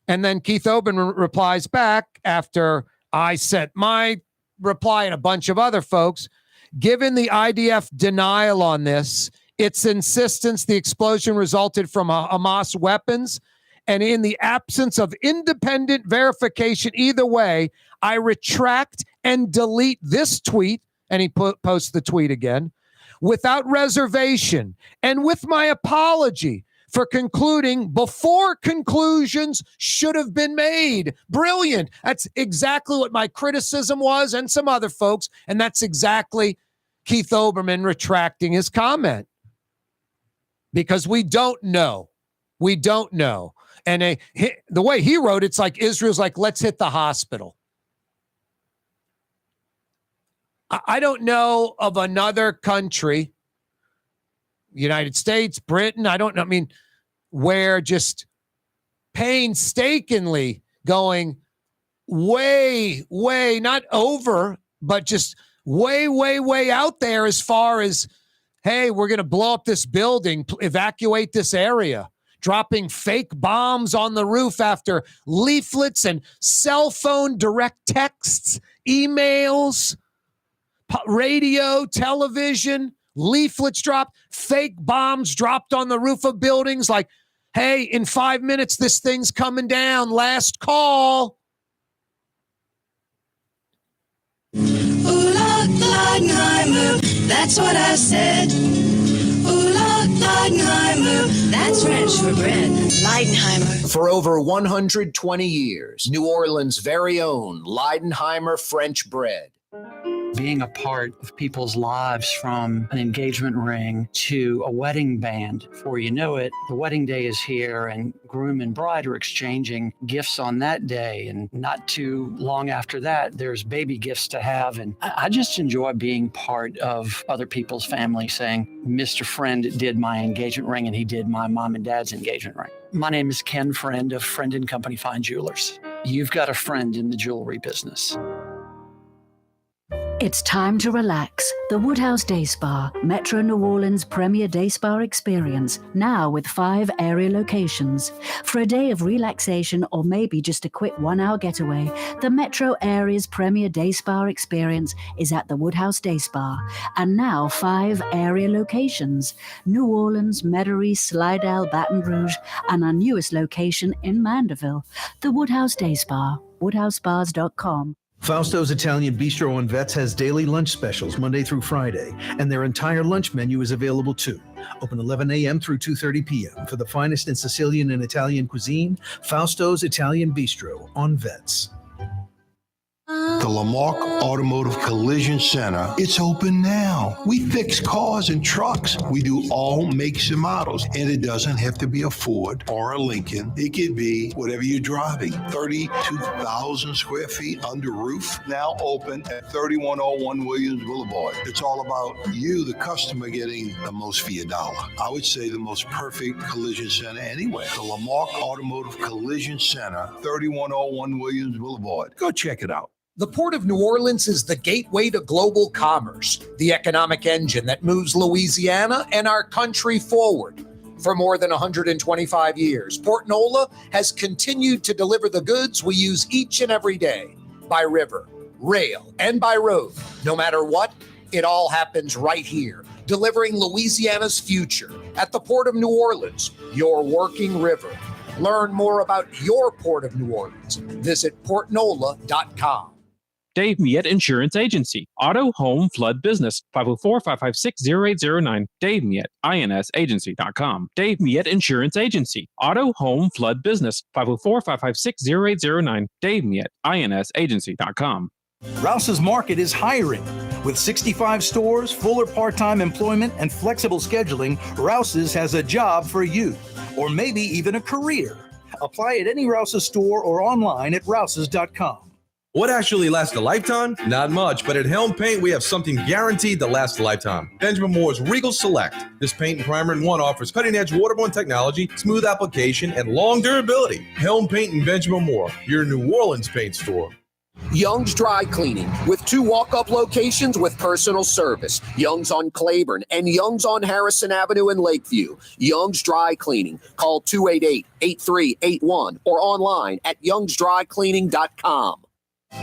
And then Keith Olbermann replies back after I sent my reply and a bunch of other folks, given the IDF denial on this, its insistence the explosion resulted from Hamas weapons, and in the absence of independent verification either way, I retract and delete this tweet, and he posts the tweet again, without reservation and with my apology for concluding before conclusions should have been made. Brilliant. That's exactly what my criticism was and some other folks, and that's exactly Keith Olbermann retracting his comment. Because we don't know. We don't know. And the way he wrote, it's like Israel's like, let's hit the hospital. I don't know of another country, United States, Britain, I don't know, where just painstakingly going way, not over, but just way out there as far as, hey, we're going to blow up this building, evacuate this area, dropping fake bombs on the roof after leaflets and cell phone direct texts, emails, radio, television, leaflets dropped, fake bombs dropped on the roof of buildings like, hey, in 5 minutes, this thing's coming down. Last call. Leidenheimer, that's what I said. Leidenheimer, that's French for bread. Leidenheimer. For over 120 years, New Orleans' very own Leidenheimer French bread. Being a part of people's lives, from an engagement ring to a wedding band. Before you know it, the wedding day is here and groom and bride are exchanging gifts on that day. And not too long after that, there's baby gifts to have. And I just enjoy being part of other people's family, saying, Mr. Friend did my engagement ring and he did my mom and dad's engagement ring. My name is Ken Friend of Friend & Company Fine Jewelers. You've got a friend in the jewelry business. It's time to relax. The Woodhouse Day Spa, Metro New Orleans' premier day spa experience, now with 5 area locations. For a day of relaxation or maybe just a quick 1-hour getaway, the Metro area's premier day spa experience is at the Woodhouse Day Spa. And now 5 area locations: New Orleans, Metairie, Slidell, Baton Rouge, and our newest location in Mandeville. The Woodhouse Day Spa, woodhousespas.com. Fausto's Italian Bistro on Vets has daily lunch specials Monday through Friday, and their entire lunch menu is available too. Open 11 a.m. through 2:30 p.m. For the finest in Sicilian and Italian cuisine, Fausto's Italian Bistro on Vets. The Lamarck Automotive Collision Center, it's open now. We fix cars and trucks. We do all makes and models, and it doesn't have to be a Ford or a Lincoln. It could be whatever you're driving. 32,000 square feet under roof, now open at 3101 Williams Boulevard. It's all about you, the customer, getting the most for your dollar. I would say the most perfect collision center anyway. The Lamarck Automotive Collision Center, 3101 Williams Boulevard. Go check it out. The Port of New Orleans is the gateway to global commerce, the economic engine that moves Louisiana and our country forward. For more than 125 years, Port Nola has continued to deliver the goods we use each and every day by river, rail, and by road. No matter what, it all happens right here, delivering Louisiana's future at the Port of New Orleans, your working river. Learn more about your Port of New Orleans. Visit portnola.com. Dave Miette Insurance Agency. Auto, home, flood business. 504-556-0809. Dave Miette, INSagency.com. Dave Miette Insurance Agency. Auto, home, flood business. 504-556-0809. Dave Miette, INSagency.com. Rouse's Market is hiring. With 65 stores, full or part-time employment, and flexible scheduling, Rouse's has a job for you, or maybe even a career. Apply at any Rouse's store or online at rouses.com. What actually lasts a lifetime? Not much, but at Helm Paint, we have something guaranteed to last a lifetime. Benjamin Moore's Regal Select. This paint and primer in one offers cutting-edge waterborne technology, smooth application, and long durability. Helm Paint and Benjamin Moore, your New Orleans paint store. Young's Dry Cleaning, with 2 walk-up locations with personal service. Young's on Claiborne and Young's on Harrison Avenue in Lakeview. Young's Dry Cleaning. Call 288-8381 or online at youngsdrycleaning.com.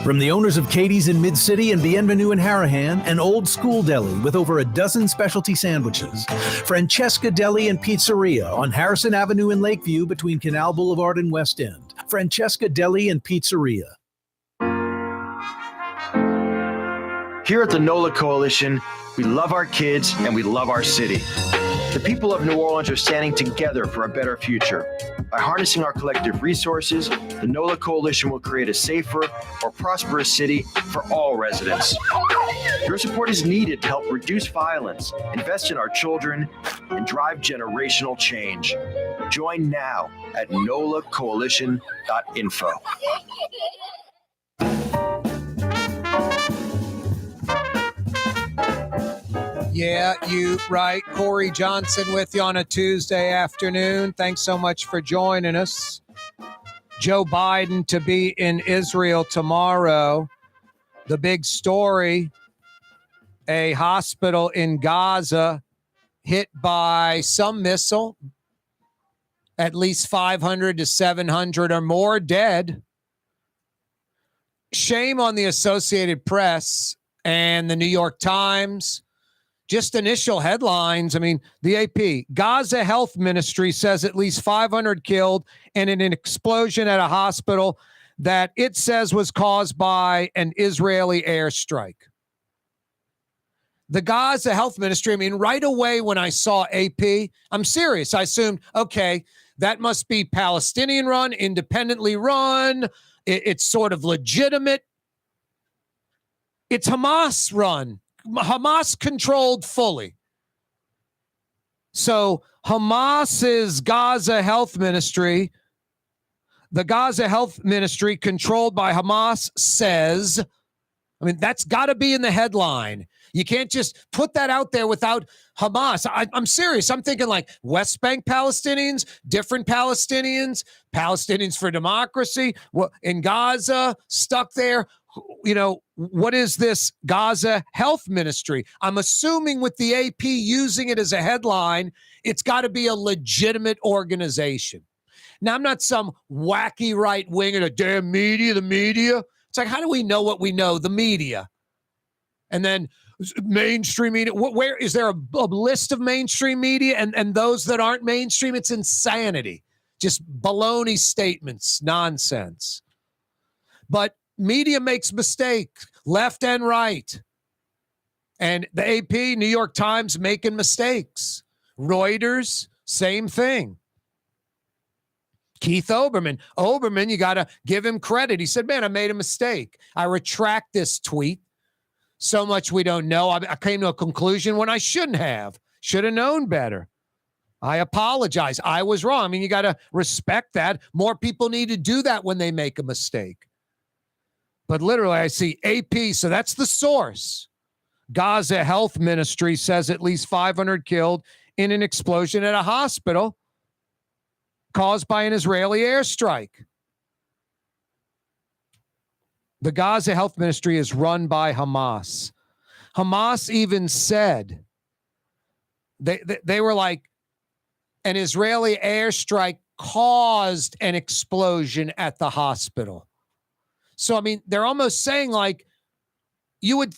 From the owners of Katie's in Mid-City and Bienvenue in Harahan, an old school deli with over a dozen specialty sandwiches. Francesca Deli and Pizzeria on Harrison Avenue in Lakeview between Canal Boulevard and West End. Francesca Deli and Pizzeria. Here at the NOLA Coalition, we love our kids and we love our city. The people of New Orleans are standing together for a better future. By harnessing our collective resources, the NOLA Coalition will create a safer, more prosperous city for all residents. Your support is needed to help reduce violence, invest in our children, and drive generational change. Join now at nolacoalition.info. Yeah, you right. Corey Johnson with you on a Tuesday afternoon. Thanks so much for joining us. Joe Biden to be in Israel tomorrow. The big story, a hospital in Gaza hit by some missile, at least 500 to 700 or more dead. Shame on the Associated Press and the New York Times. Just initial headlines. I mean, the AP, Gaza Health Ministry says at least 500 killed and in an explosion at a hospital that it says was caused by an Israeli airstrike. The Gaza Health Ministry, I mean, right away when I saw AP, I'm serious. I assumed, okay, that must be Palestinian run, independently run. It's sort of legitimate. It's Hamas run. Hamas controlled fully. So Hamas's Gaza Health Ministry, the Gaza Health Ministry controlled by Hamas says, I mean, that's got to be in the headline. You can't just put that out there without Hamas. I'm serious. I'm thinking like West Bank Palestinians, different Palestinians, Palestinians for democracy. Well, in Gaza, stuck there. You know, what is this Gaza Health Ministry? I'm assuming with the AP using it as a headline, it's got to be a legitimate organization. Now, I'm not some wacky right winger, the damn media, the media. It's like, how do we know what we know? The media. And then mainstream media. Where is there a list of mainstream media and those that aren't mainstream? It's insanity. Just baloney statements, nonsense. But media makes mistakes, left and right. And the AP, New York Times, making mistakes. Reuters, same thing. Keith Olbermann. Olbermann, you got to give him credit. He said, man, I made a mistake. I retract this tweet. So much we don't know. I came to a conclusion when I shouldn't have. Should have known better. I apologize. I was wrong. I mean, you got to respect that. More people need to do that when they make a mistake. But literally, I see AP, so that's the source. Gaza Health Ministry says at least 500 killed in an explosion at a hospital caused by an Israeli airstrike. The Gaza Health Ministry is run by Hamas. Hamas even said, they were like, an Israeli airstrike caused an explosion at the hospital. So, I mean, they're almost saying like you would,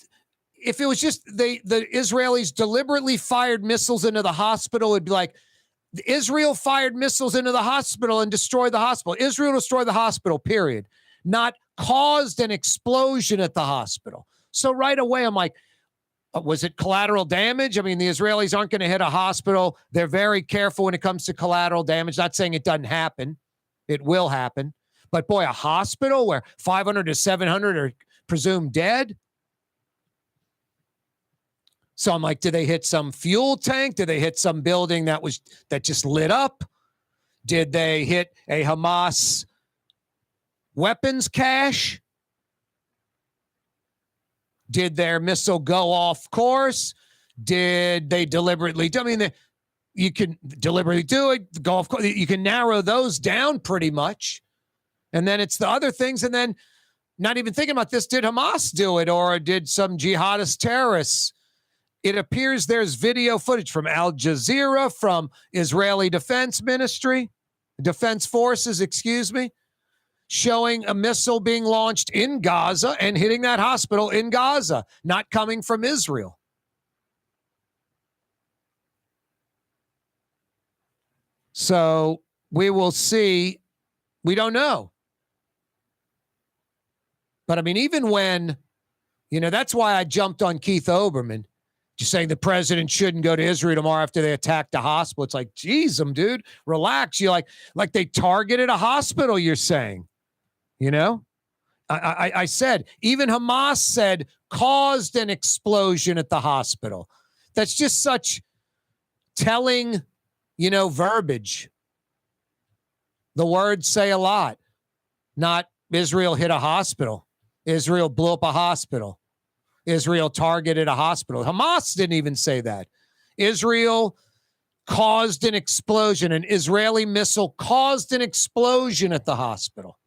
if it was just the Israelis deliberately fired missiles into the hospital, it'd be like Israel fired missiles into the hospital and destroyed the hospital. Israel destroyed the hospital, period. Not caused an explosion at the hospital. So right away, I'm like, was it collateral damage? I mean, the Israelis aren't going to hit a hospital. They're very careful when it comes to collateral damage. Not saying it doesn't happen. It will happen. But boy, a hospital where 500 to 700 are presumed dead. So I'm like, did they hit some fuel tank? Did they hit some building that just lit up? Did they hit a Hamas weapons cache? Did their missile go off course? Did they deliberately do? I mean, you can deliberately do it, go off course. You can narrow those down pretty much. And then it's the other things. And then not even thinking about this, did Hamas do it or did some jihadist terrorists? It appears there's video footage from Al Jazeera, from Israeli Defense Forces, showing a missile being launched in Gaza and hitting that hospital in Gaza, not coming from Israel. So we will see. We don't know. But I mean, even when, that's why I jumped on Keith Olbermann, just saying the president shouldn't go to Israel tomorrow after they attacked the hospital. It's like, geez, dude, relax. You like they targeted a hospital, you're saying. I said, even Hamas said caused an explosion at the hospital. That's just such telling, verbiage. The words say a lot. Not Israel hit a hospital. Israel blew up a hospital. Israel targeted a hospital. Hamas didn't even say that. Israel caused an explosion. An Israeli missile caused an explosion at the hospital.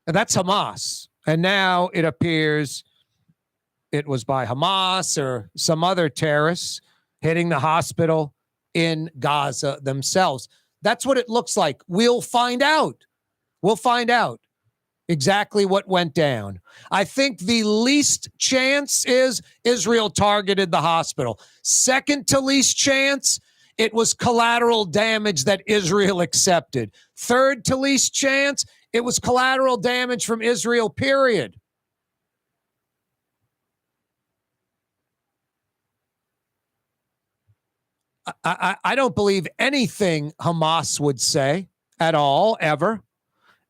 And that's Hamas. And now it appears it was by Hamas or some other terrorists hitting the hospital in Gaza themselves. That's what it looks like. We'll find out. We'll find out exactly what went down. I think the least chance is Israel targeted the hospital. Second to least chance, it was collateral damage that Israel accepted. Third to least chance, it was collateral damage from Israel, period. I don't believe anything Hamas would say at all, ever.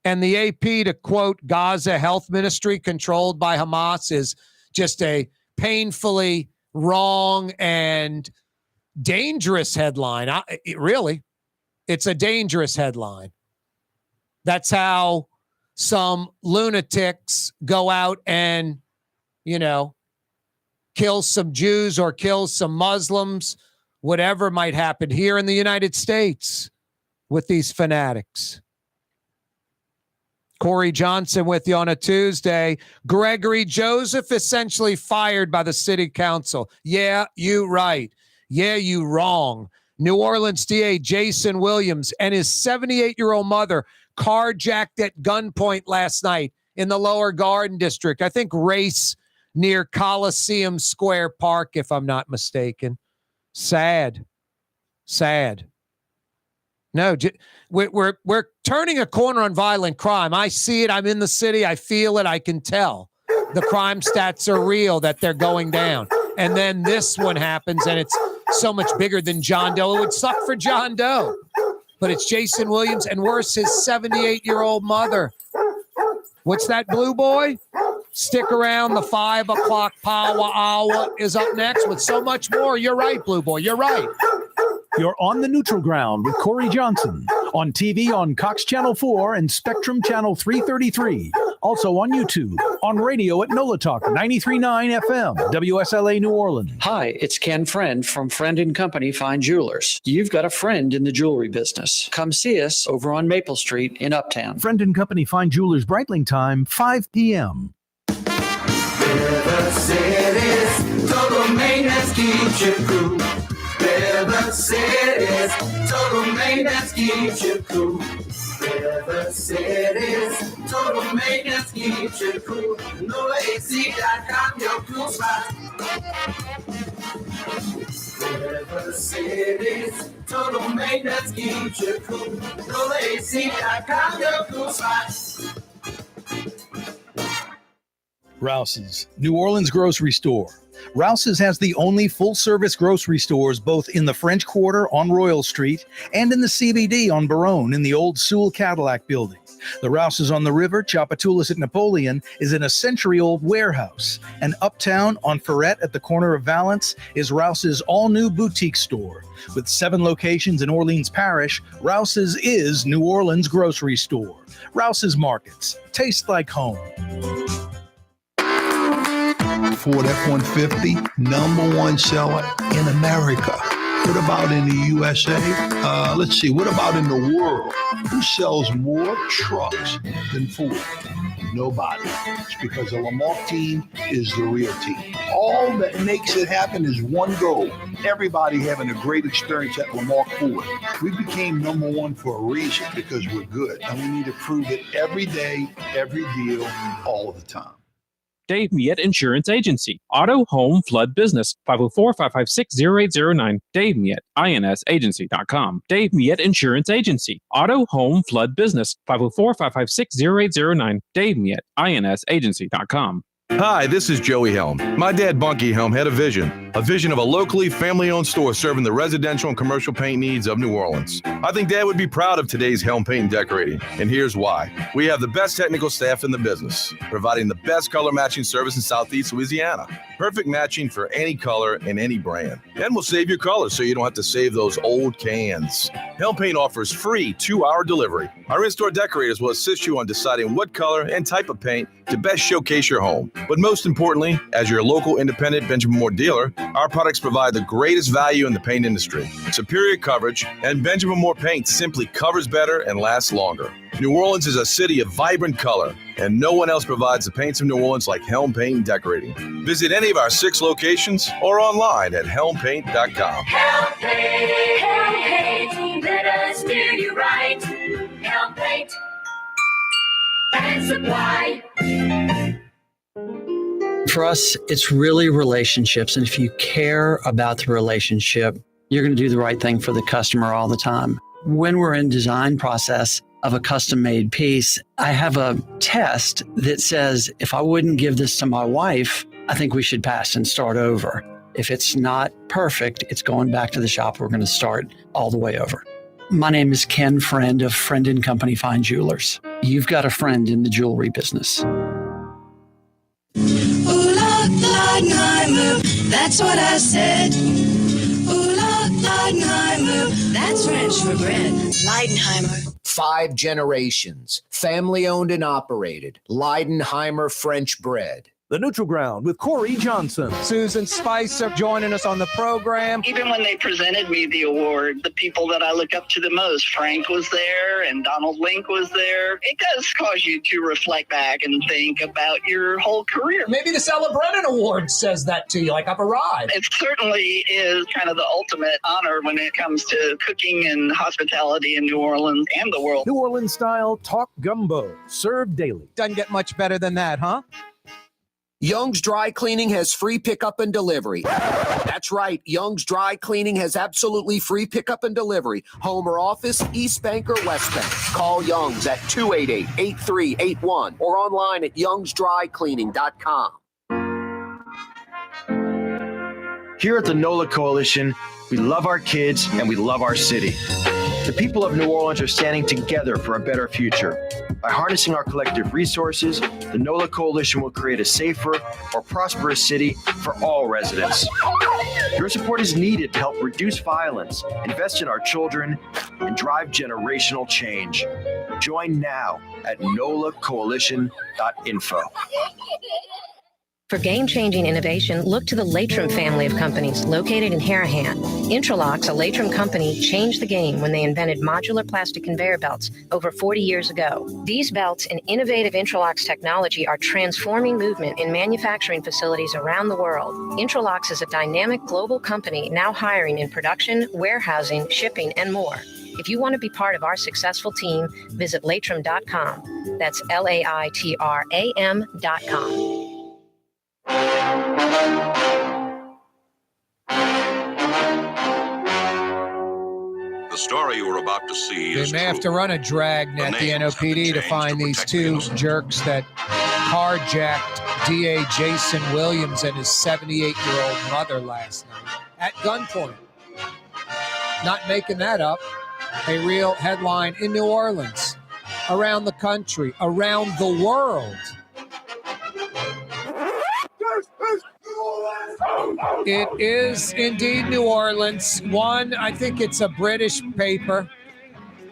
And the AP, to quote Gaza Health Ministry, controlled by Hamas, is just a painfully wrong and dangerous headline. Really, it's a dangerous headline. That's how some lunatics go out and, kill some Jews or kill some Muslims, whatever might happen here in the United States with these fanatics. Corey Johnson with you on a Tuesday. Gregory Joseph essentially fired by the city council. Yeah, you right. Yeah, you wrong. New Orleans DA Jason Williams and his 78-year-old mother carjacked at gunpoint last night in the Lower Garden District. I think race near Coliseum Square Park, if I'm not mistaken. Sad. No, we're turning a corner on violent crime. I see it. I'm in the city. I feel it. I can tell. The crime stats are real, that they're going down. And then this one happens, and it's so much bigger than John Doe. It would suck for John Doe. but it's Jason Williams and worse, his 78-year-old mother. What's that, Blue Boy? Stick around. The 5 o'clock power hour is up next with so much more. You're right, Blue Boy. You're right. You're on the neutral ground with Corey Johnson on TV on Cox Channel 4 and Spectrum Channel 333. Also on YouTube, on radio at NOLA Talk 93.9 FM, WSLA New Orleans. Hi, it's Ken Friend from Friend & Company Fine Jewelers. You've got a friend in the jewelry business. Come see us over on Maple Street in Uptown. Friend & Company Fine Jewelers Breitling time, 5 p.m. River City's total maintenance keeps you cool. River City's total maintenance keeps you cool. River City's total maintenance keeps you cool. NOLAAC.com, your cool spot. River City's total maintenance keeps you cool. NOLAAC.com, your cool spot. Rouse's, New Orleans grocery store. Rouse's has the only full-service grocery stores both in the French Quarter on Royal Street and in the CBD on Baronne in the old Sewell Cadillac building. The Rouse's on the river, Tchoupitoulas at Napoleon, is in a century-old warehouse. And uptown on Ferret at the corner of Valence is Rouse's all-new boutique store. With 7 locations in Orleans Parish, Rouse's is New Orleans grocery store. Rouse's Markets. Taste like home. Ford F-150, #1 seller in America. What about in the USA? Let's see, what about in the world? Who sells more trucks than Ford? Nobody. It's because the Lamarck team is the real team. All that makes it happen is one goal. Everybody having a great experience at Lamarck Ford. We became #1 for a reason, because we're good. And we need to prove it every day, every deal, all the time. Dave Miette Insurance Agency. Auto, home, flood business. 504-556-0809. Dave Miette, INSagency.com. Dave Miette Insurance Agency. Auto, home, flood business. 504-556-0809. Dave Miette, INSagency.com. Hi, this is Joey Helm. My dad, Bunky Helm, had a vision of a locally family-owned store serving the residential and commercial paint needs of New Orleans. I think Dad would be proud of today's Helm Paint and Decorating, and here's why. We have the best technical staff in the business, providing the best color matching service in Southeast Louisiana. Perfect matching for any color and any brand. And we'll save your colors so you don't have to save those old cans. Helm Paint offers free 2-hour delivery. Our in-store decorators will assist you on deciding what color and type of paint to best showcase your home. But most importantly, as your local independent Benjamin Moore dealer, our products provide the greatest value in the paint industry. Superior coverage, and Benjamin Moore paint simply covers better and lasts longer. New Orleans is a city of vibrant color, and no one else provides the paints of New Orleans like Helm Paint and Decorating. Visit any of our 6 locations or online at helmpaint.com. Helm Paint, let us do you right. Helm Paint and Supply. For us, it's really relationships. And if you care about the relationship, you're going to do the right thing for the customer all the time. When we're in design process of a custom-made piece, I have a test that says, if I wouldn't give this to my wife, I think we should pass and start over. If it's not perfect, it's going back to the shop. We're going to start all the way over. My name is Ken Friend of Friend & Company Fine Jewelers. You've got a friend in the jewelry business. Leidenheimer, that's what I said. Leidenheimer, that's French for bread. Leidenheimer. 5 generations, family owned and operated. Leidenheimer French bread. The Neutral Ground with Corey Johnson. Susan Spicer joining us on the program. Even when they presented me the award, the people that I look up to the most, Frank was there and Donald Link was there. It does cause you to reflect back and think about your whole career. Maybe the Stella Brennan Award says that to you, like I've arrived. It certainly is kind of the ultimate honor when it comes to cooking and hospitality in New Orleans and the world. New Orleans style talk gumbo, served daily. Doesn't get much better than that, huh? Young's Dry Cleaning has free pickup and delivery. That's right. Young's Dry Cleaning has absolutely free pickup and delivery. Home or office, East Bank or West Bank. Call Young's at 288-8381 or online at youngsdrycleaning.com. Here at the NOLA Coalition, we love our kids and we love our city. The people of New Orleans are standing together for a better future. By harnessing our collective resources, the NOLA Coalition will create a safer, more prosperous city for all residents. Your support is needed to help reduce violence, invest in our children, and drive generational change. Join now at nolacoalition.info. For game-changing innovation, look to the Latrim family of companies located in Harahan. Intralocks, a Latrim company, changed the game when they invented modular plastic conveyor belts over 40 years ago. These belts and innovative Intralocks technology are transforming movement in manufacturing facilities around the world. Intralocks is a dynamic global company now hiring in production, warehousing, shipping, and more. If you want to be part of our successful team, visit Latrim.com. That's LAITRAM.com. The story you are about to see They is may true. have to run a dragnet, the NOPD, to find these two jerks that carjacked DA Jason Williams and his 78-year-old mother last night at gunpoint. Not making that up. A real headline in New Orleans, around the country, around the world. It is indeed New Orleans. One, I think it's a British paper.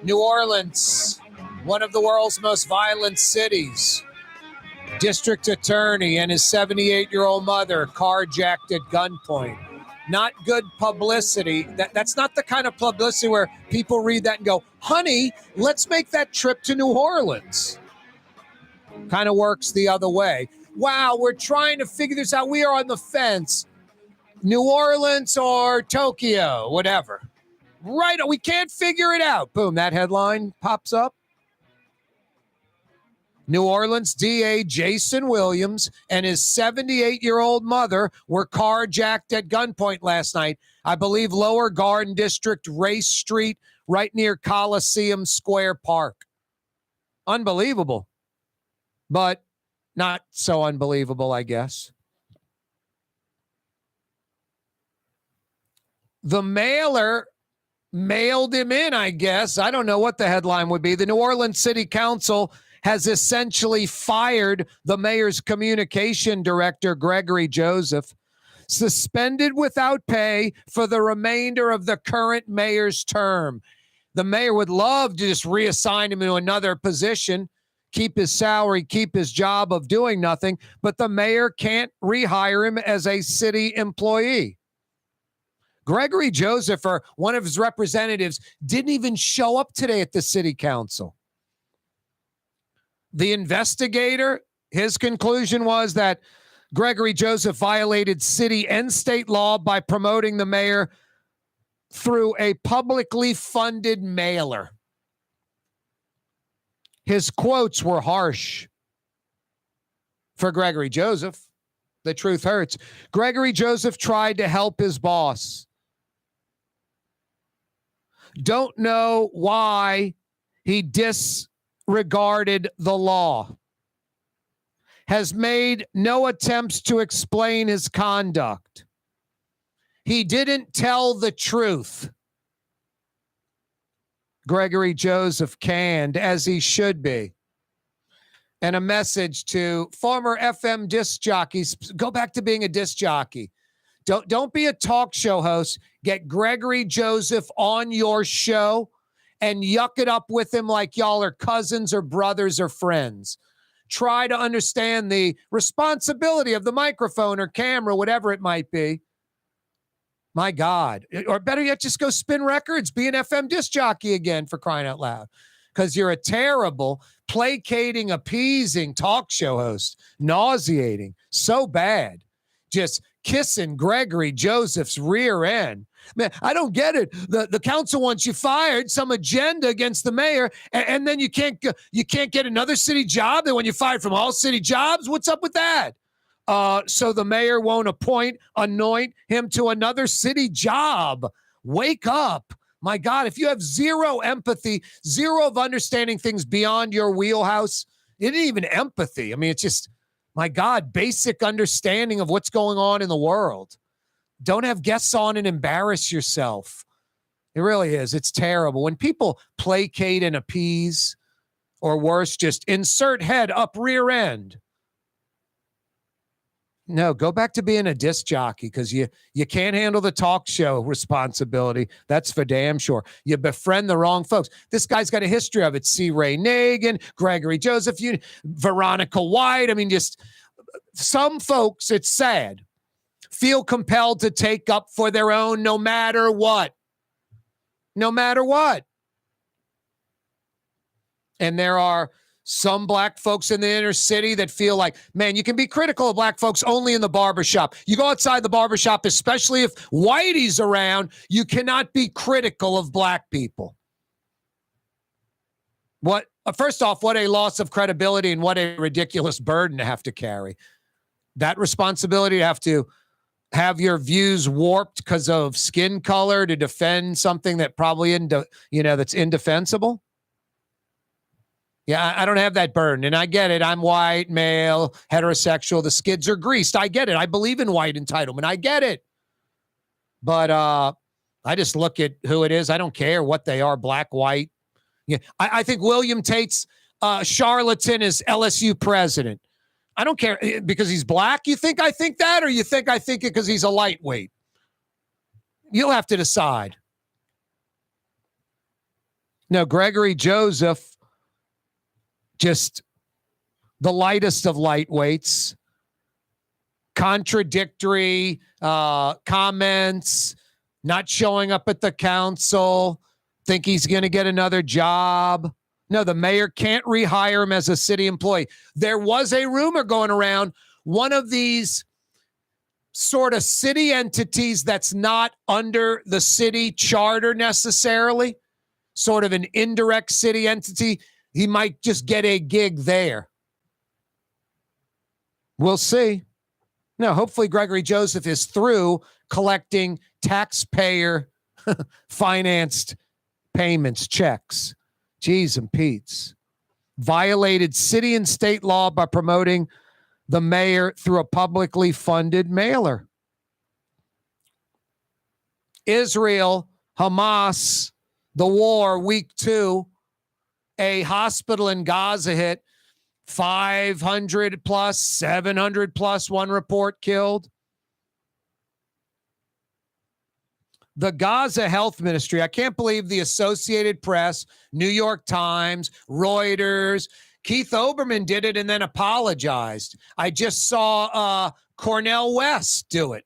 New Orleans, one of the world's most violent cities. District attorney and his 78-year-old mother carjacked at gunpoint. Not good publicity. That's not the kind of publicity where people read that and go, honey, let's make that trip to New Orleans. Kind of works the other way. Wow, we're trying to figure this out. We are on the fence. New Orleans or Tokyo, whatever. Right, we can't figure it out. Boom, that headline pops up. New Orleans DA Jason Williams and his 78-year-old mother were carjacked at gunpoint last night. I believe Lower Garden District, Race Street, right near Coliseum Square Park. Unbelievable. But not so unbelievable, I guess. The mailer mailed him in, I guess. I don't know what the headline would be. The New Orleans City Council has essentially fired the mayor's communication director, Gregory Joseph, suspended without pay for the remainder of the current mayor's term. The mayor would love to just reassign him to another position, keep his salary, keep his job of doing nothing, but the mayor can't rehire him as a city employee. Gregory Joseph, or one of his representatives, didn't even show up today at the city council. The investigator, his conclusion was that Gregory Joseph violated city and state law by promoting the mayor through a publicly funded mailer. His quotes were harsh for Gregory Joseph. The truth hurts. Gregory Joseph tried to help his boss. Don't know why he disregarded the law. Has made no attempts to explain his conduct. He didn't tell the truth. Gregory Joseph canned, as he should be. And a message to former FM disc jockeys: go back to being a disc jockey. Don't be a talk show host. Get Gregory Joseph on your show and yuck it up with him like y'all are cousins or brothers or friends. Try to understand the responsibility of the microphone or camera, whatever it might be. My God. Or better yet, just go spin records. Be an FM disc jockey again, for crying out loud. Because you're a terrible, placating, appeasing talk show host. Nauseating. So bad. Just kissing Gregory Joseph's rear end. Man, I don't get it. The council wants you fired, some agenda against the mayor, and then you can't get another city job. Then when you're fired from all city jobs, what's up with that? So the mayor won't anoint him to another city job. Wake up. My God, if you have zero empathy, zero of understanding things beyond your wheelhouse, it ain't even empathy. I mean, it's just, my God, basic understanding of what's going on in the world. Don't have guests on and embarrass yourself. It really is. It's terrible. When people placate and appease, or worse, just insert head up rear end. No, go back to being a disc jockey because you can't handle the talk show responsibility. That's for damn sure. You befriend the wrong folks. This guy's got a history of it. C. Ray Nagin, Gregory Joseph, Veronica White. I mean, just some folks, it's sad, feel compelled to take up for their own no matter what. No matter what. And there are some black folks in the inner city that feel like, man, you can be critical of black folks only in the barbershop. You go outside the barbershop, especially if Whitey's around, you cannot be critical of black people. First off, what a loss of credibility and what a ridiculous burden to have to carry. That responsibility to have your views warped because of skin color to defend something that probably that's indefensible. Yeah, I don't have that burden, and I get it. I'm white, male, heterosexual. The skids are greased. I get it. I believe in white entitlement. I get it. But I just look at who it is. I don't care what they are, black, white. Yeah, I think William Tate's charlatan is LSU president. I don't care because he's black. You think I think that, or you think I think it because he's a lightweight? You'll have to decide. No, Gregory Joseph, just the lightest of lightweights, contradictory comments, not showing up at the council, think he's going to get another job. No, the mayor can't rehire him as a city employee. There was a rumor going around, one of these sort of city entities that's not under the city charter necessarily, sort of an indirect city entity, he might just get a gig there. We'll see. No, hopefully Gregory Joseph is through collecting taxpayer financed payments, checks. Jeez and Pete's. Violated city and state law by promoting the mayor through a publicly funded mailer. Israel, Hamas, the war, week 2. A hospital in Gaza hit 500 plus, 700 plus, one report killed. The Gaza Health Ministry, I can't believe the Associated Press, New York Times, Reuters, Keith Olbermann did it and then apologized. I just saw Cornell West do it.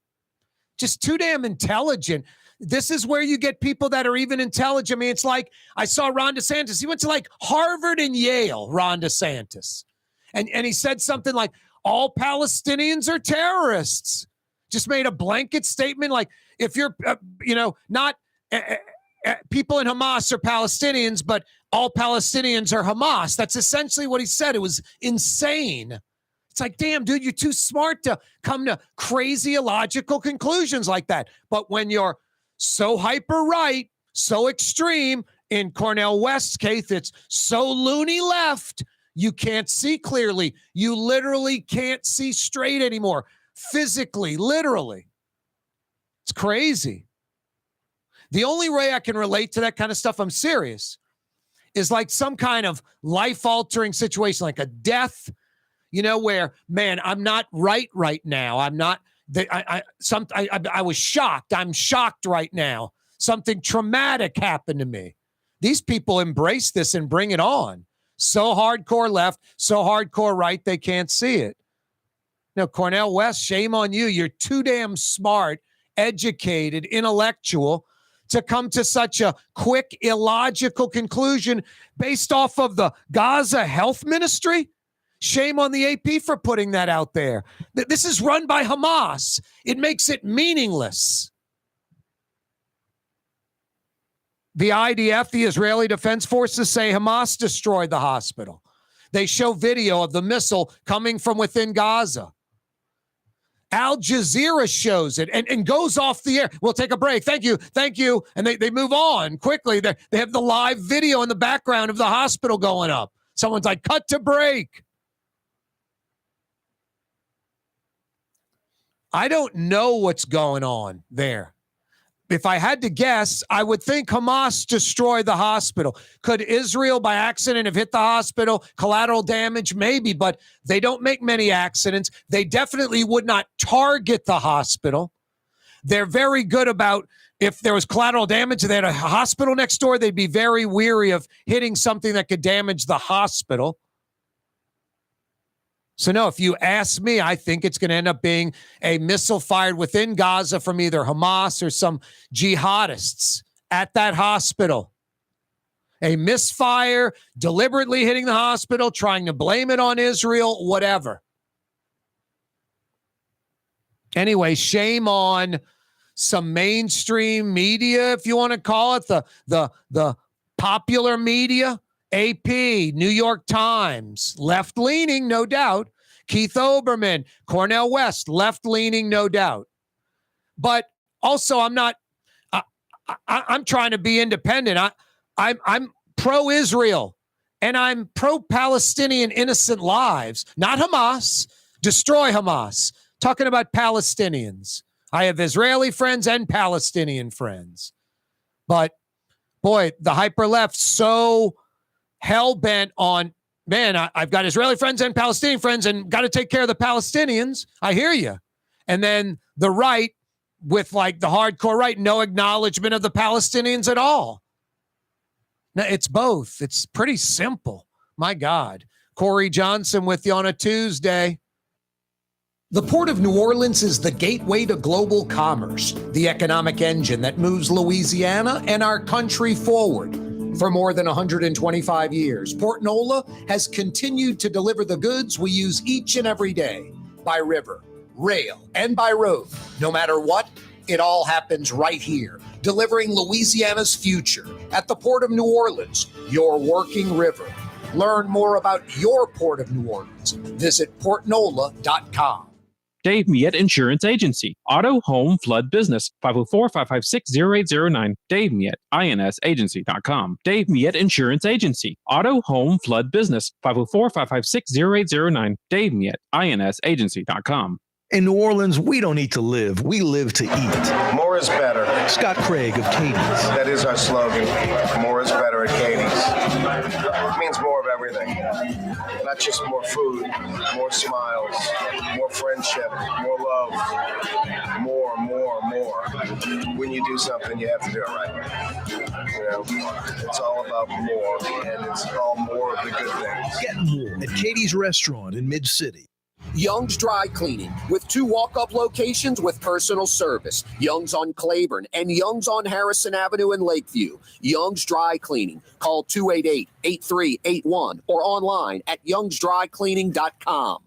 Just too damn intelligent. This is where you get people that are even intelligent. I mean, it's like I saw Ron DeSantis. He went to like Harvard and Yale, Ron DeSantis. And he said something like, all Palestinians are terrorists. Just made a blanket statement like, if you're, not people in Hamas are Palestinians, but all Palestinians are Hamas. That's essentially what he said. It was insane. It's like, damn, dude, you're too smart to come to crazy illogical conclusions like that. But when you're so hyper right, so extreme, in Cornell West's case, it's so loony left, you can't see clearly. You literally can't see straight anymore. Physically, literally. It's crazy. The only way I can relate to that kind of stuff, I'm serious, is like some kind of life-altering situation, like a death, where, man, I'm not right now. I'm not, I was shocked. I'm shocked right now. Something traumatic happened to me. These people embrace this and bring it on. So hardcore left, so hardcore right, they can't see it. No, Cornell West, shame on you. You're too damn smart, educated, intellectual to come to such a quick, illogical conclusion based off of the Gaza Health Ministry. Shame on the AP for putting that out there. This is run by Hamas. It makes it meaningless. The IDF, the Israeli Defense Forces, say Hamas destroyed the hospital. They show video of the missile coming from within Gaza. Al Jazeera shows it and goes off the air. We'll take a break. Thank you. And they move on quickly. They have the live video in the background of the hospital going up. Someone's like, cut to break. I don't know what's going on there. if I had to guess, I would think Hamas destroyed the hospital. Could Israel by accident have hit the hospital? Collateral damage? Maybe, but they don't make many accidents. They definitely would not target the hospital. They're very good about, if there was collateral damage, they had a hospital next door, they'd be very weary of hitting something that could damage the hospital. So no, if you ask me, I think it's going to end up being a missile fired within Gaza from either Hamas or some jihadists at that hospital. A misfire, deliberately hitting the hospital, trying to blame it on Israel, whatever. Anyway, shame on some mainstream media, if you want to call it, the popular media. AP, New York Times, left-leaning, no doubt. Keith Olbermann, Cornel West, left-leaning, no doubt. But also, I'm not. I'm trying to be independent. I'm pro-Israel, and I'm pro-Palestinian innocent lives, not Hamas. Destroy Hamas. Talking about Palestinians. I have Israeli friends and Palestinian friends, but boy, the hyper left so hell-bent on, man, I've got Israeli friends and Palestinian friends and got to take care of the Palestinians. I hear you. And then the right, with like the hardcore right, no acknowledgement of the Palestinians at all. Now, it's both. It's pretty simple. My God. Corey Johnson with you on a Tuesday. The Port of New Orleans is the gateway to global commerce, the economic engine that moves Louisiana and our country forward. For more than 125 years, Port Nola has continued to deliver the goods we use each and every day, by river, rail, and by road. No matter what, it all happens right here, delivering Louisiana's future at the Port of New Orleans, your working river. Learn more about your Port of New Orleans. Visit portnola.com. Dave Miette Insurance Agency. Auto, home, flood, business. 504-556-0809. Dave Miette, insagency.com. Dave Miette Insurance Agency. Auto, home, flood, business. 504-556-0809. Dave Miette, insagency.com. In New Orleans, we don't eat to live. We live to eat. More is better. Scott Craig of Katie's. That is our slogan. More is better at Katie's. It means more of everything. Not just more food, more smiles, more friendship, more love. More. When you do something, you have to do it right. You know, it's all about more, and it's all more of the good things. Get more at Katie's Restaurant in Mid-City. Young's Dry Cleaning, with 2 walk-up locations with personal service. Young's on Claiborne and Young's on Harrison Avenue in Lakeview. Young's Dry Cleaning. Call 288-8381 or online at youngsdrycleaning.com.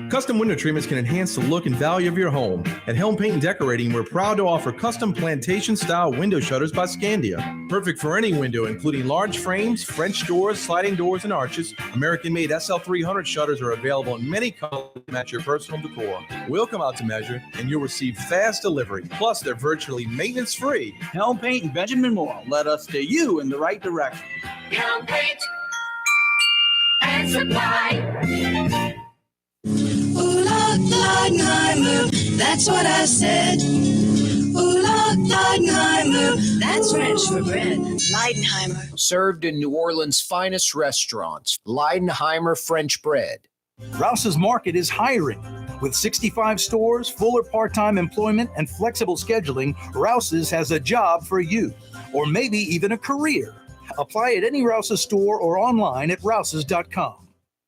Custom window treatments can enhance the look and value of your home. At Helm Paint and Decorating, we're proud to offer custom plantation-style window shutters by Scandia. Perfect for any window, including large frames, French doors, sliding doors, and arches. American-made SL300 shutters are available in many colors to match your personal decor. We'll come out to measure, and you'll receive fast delivery. Plus, they're virtually maintenance-free. Helm Paint and Benjamin Moore let us steer you in the right direction. Helm Paint and Supply. Ooh, Leidenheimer, that's what I said. Ooh, Leidenheimer, that's French for bread. Leidenheimer. Served in New Orleans' finest restaurants, Leidenheimer French bread. Rouse's Market is hiring. With 65 stores, full or part-time employment, and flexible scheduling, Rouse's has a job for you, or maybe even a career. Apply at any Rouse's store or online at rouses.com.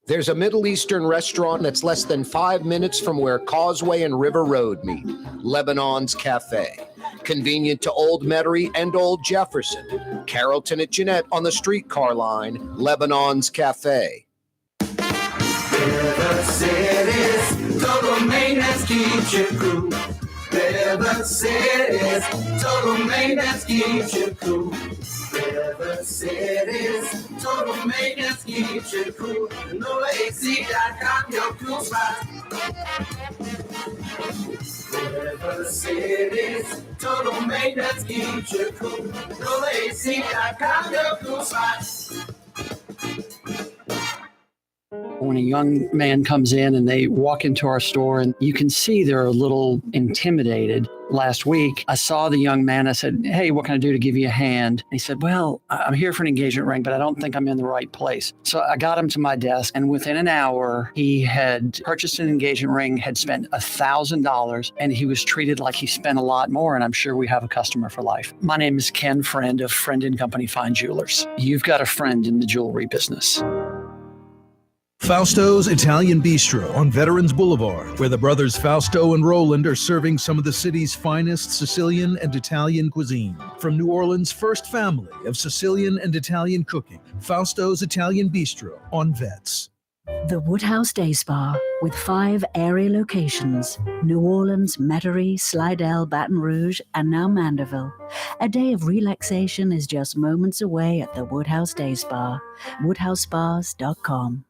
There's a Middle Eastern restaurant that's less than 5 minutes from where Causeway and River Road meet, Lebanon's Cafe. Convenient to Old Metairie and Old Jefferson. Carrollton at Jeanette on the streetcar line, Lebanon's Cafe. River City's total maintenance keeps you cool. River City's total maintenance keeps you cool. River City's total maintenance keeps you cool. NoAC.com, your cool spot. River City's total maintenance keeps you cool. NoAC.com, your cool spot. when a young man comes in and they walk into our store and you can see they're a little intimidated. Last week, I saw the young man. I said, hey, what can I do to give you a hand? And he said, well, I'm here for an engagement ring, but I don't think I'm in the right place. So I got him to my desk, and within an hour, he had purchased an engagement ring, had spent $1,000, and he was treated like he spent a lot more, and I'm sure we have a customer for life. My name is Ken Friend of Friend & Company Fine Jewelers. You've got a friend in the jewelry business. Fausto's Italian Bistro on Veterans Boulevard, where the brothers Fausto and Roland are serving some of the city's finest Sicilian and Italian cuisine. From New Orleans' first family of Sicilian and Italian cooking, Fausto's Italian Bistro on Vets. The Woodhouse Day Spa, with 5 area locations: New Orleans, Metairie, Slidell, Baton Rouge, and now Mandeville. A day of relaxation is just moments away at the Woodhouse Day Spa. WoodhouseSpas.com.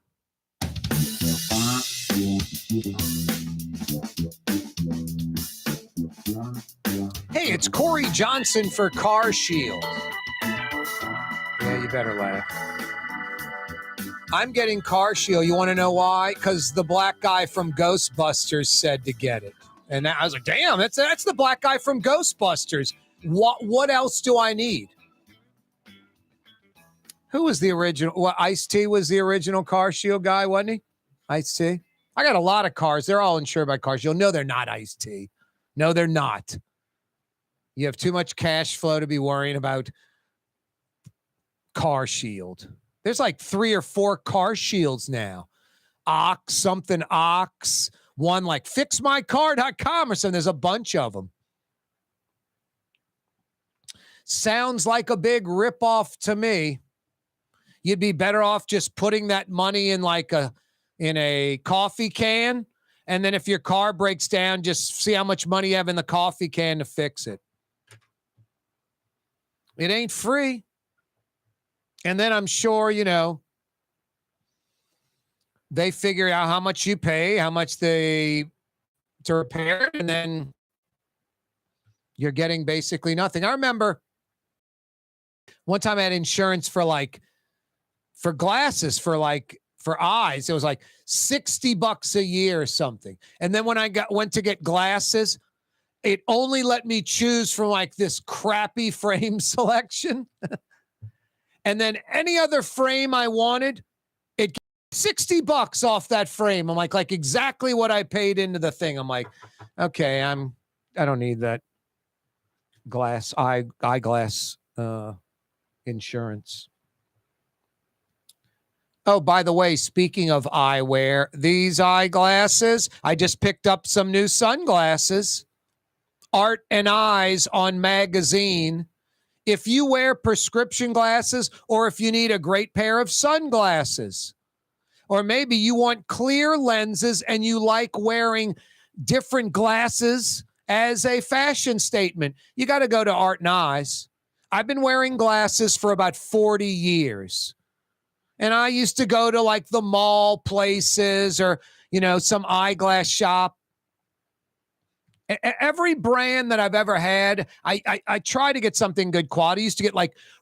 Hey, it's Corey Johnson for Car Shield. Yeah, you better laugh. I'm getting Car Shield. You want to know why? Because the black guy from Ghostbusters said to get it. And I was like, damn, that's the black guy from Ghostbusters. What else do I need? Who was the original? Well, Ice-T was the original Car Shield guy, wasn't he? Ice-T. I got a lot of cars. They're all insured by Car Shield. No, they're not Ice-T. No, they're not. You have too much cash flow to be worrying about Car Shield. There's like 3 or 4 Car Shields now. Ox, one like fixmycar.com or something. There's a bunch of them. Sounds like a big ripoff to me. You'd be better off just putting that money in a coffee can. And then if your car breaks down, just see how much money you have in the coffee can to fix it. It ain't free. And then I'm sure, they figure out how much you pay, how much to repair it, and then you're getting basically nothing. I remember one time I had insurance for glasses, for eyes. It was like $60 a year or something. And then when I went to get glasses, it only let me choose from this crappy frame selection. And then any other frame I wanted, it gave $60 off that frame. I'm like exactly what I paid into the thing. I'm like, okay, I don't need that eyeglass insurance. Oh, by the way, speaking of eyewear, these eyeglasses, I just picked up some new sunglasses. Art and Eyes on Magazine. If you wear prescription glasses, or if you need a great pair of sunglasses, or maybe you want clear lenses and you like wearing different glasses as a fashion statement, you got to go to Art and Eyes. I've been wearing glasses for about 40 years. And I used to go to the mall places or, some eyeglass shop. Every brand that I've ever had, I try to get something good quality. I used to get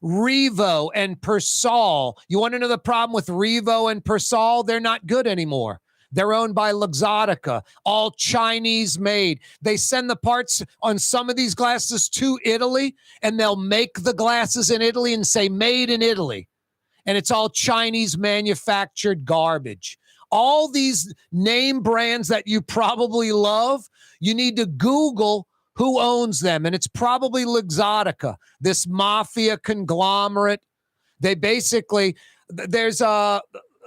Revo and Persol. You want to know the problem with Revo and Persol? They're not good anymore. They're owned by Luxottica, all Chinese made. They send the parts on some of these glasses to Italy, and they'll make the glasses in Italy and say made in Italy. And it's all Chinese manufactured garbage. All these name brands that you probably love, you need to Google who owns them. And it's probably Luxottica, this mafia conglomerate. They basically, there's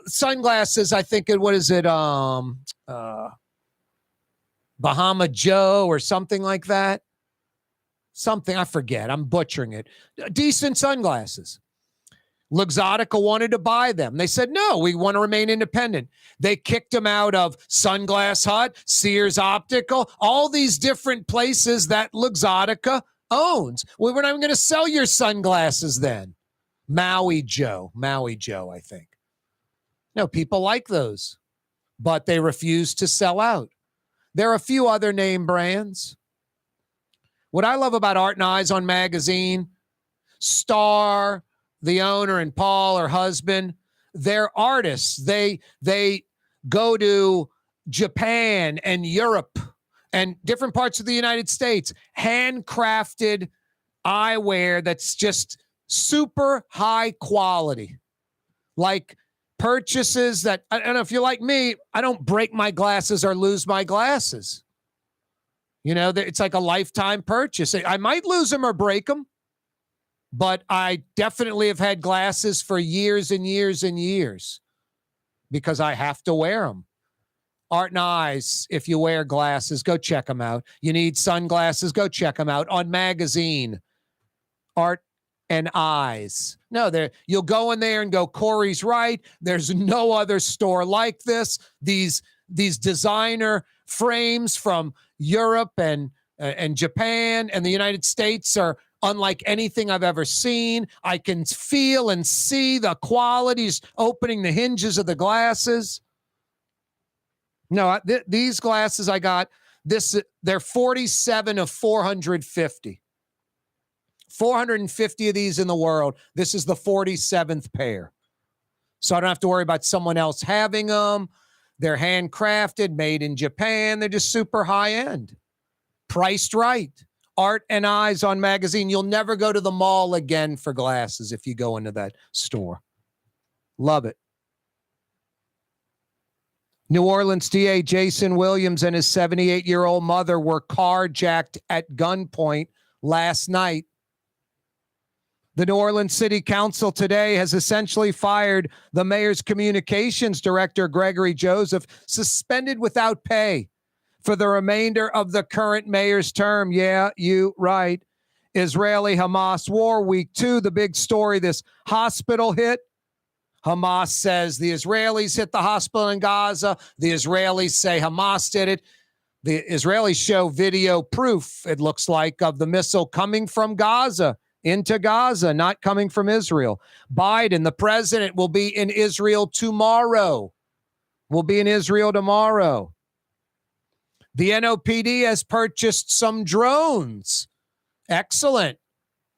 sunglasses, I think, what is it? Bahama Joe or something like that. Something, I forget. I'm butchering it. Decent sunglasses. Luxottica wanted to buy them. They said, no, we want to remain independent. They kicked them out of Sunglass Hut, Sears Optical, all these different places that Luxottica owns. Well, we're not even going to sell your sunglasses then. Maui Joe, I think. No, people like those, but they refuse to sell out. There are a few other name brands. What I love about Art and Eyes on Magazine, the owner, and Paul, her husband, they're artists. They go to Japan and Europe and different parts of the United States, handcrafted eyewear that's just super high quality. Like purchases that, I don't know if you're like me, I don't break my glasses or lose my glasses. You know, it's like a lifetime purchase. I might lose them or break them, but I definitely have had glasses for years and years and years because I have to wear them. Art and Eyes, if you wear glasses, go check them out. You need sunglasses, go check them out. On Magazine, Art and Eyes. No, you'll go in there and go, Corey's right. There's no other store like this. These designer frames from Europe and Japan and the United States are unlike anything I've ever seen. I can feel and see the qualities opening the hinges of the glasses. No, these glasses I got, they're 47 of 450. 450 of these in the world. This is the 47th pair. So I don't have to worry about someone else having them. They're handcrafted, made in Japan. They're just super high end. Priced right. Art and Eyes on Magazine. You'll never go to the mall again for glasses if you go into that store. Love it. New Orleans DA Jason Williams and his 78-year-old mother were carjacked at gunpoint last night. The New Orleans City Council today has essentially fired the mayor's communications director, Gregory Joseph, suspended without pay for the remainder of the current mayor's term. Yeah, you right. Israeli-Hamas war, week 2, the big story, this hospital hit. Hamas says the Israelis hit the hospital in Gaza. The Israelis say Hamas did it. The Israelis show video proof, it looks like, of the missile coming from Gaza into Gaza, not coming from Israel. Biden, the president, will be in Israel tomorrow. The NOPD has purchased some drones. Excellent.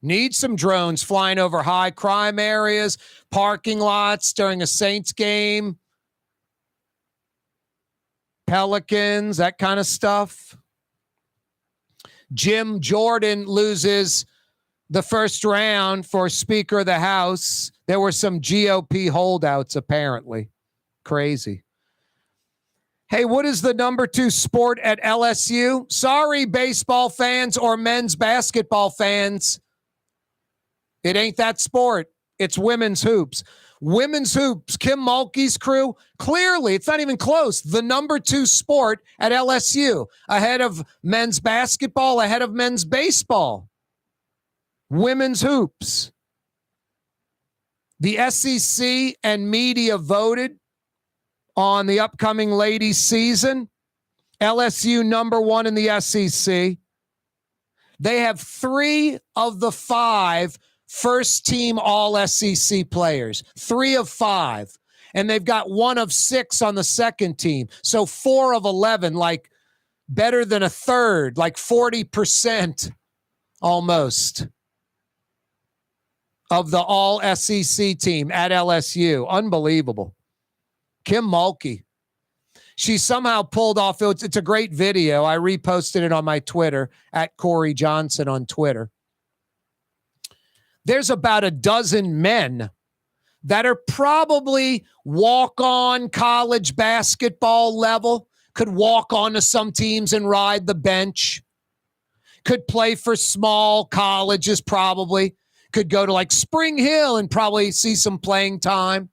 Need some drones flying over high crime areas, parking lots during a Saints game, Pelicans, that kind of stuff. Jim Jordan loses the first round for Speaker of the House. There were some GOP holdouts, apparently. Crazy. Hey, what is the number 2 sport at LSU? Sorry, baseball fans or men's basketball fans. It ain't that sport. It's women's hoops. Women's hoops, Kim Mulkey's crew, clearly, it's not even close, the number 2 sport at LSU, ahead of men's basketball, ahead of men's baseball. Women's hoops. The SEC and media voted on the upcoming ladies season. LSU number 1 in the SEC. They have 3 of the 5 first-team all-SEC players. 3 of 5. And they've got 1 of 6 on the second team. So 4 of 11, like better than a third, like 40% almost of the all-SEC team at LSU. Unbelievable. Kim Mulkey. She somehow pulled off, it's a great video. I reposted it on my Twitter, at Corey Johnson on Twitter. There's about a dozen men that are probably walk-on college basketball level, could walk onto some teams and ride the bench, could play for small colleges probably, could go to like Spring Hill and probably see some playing time.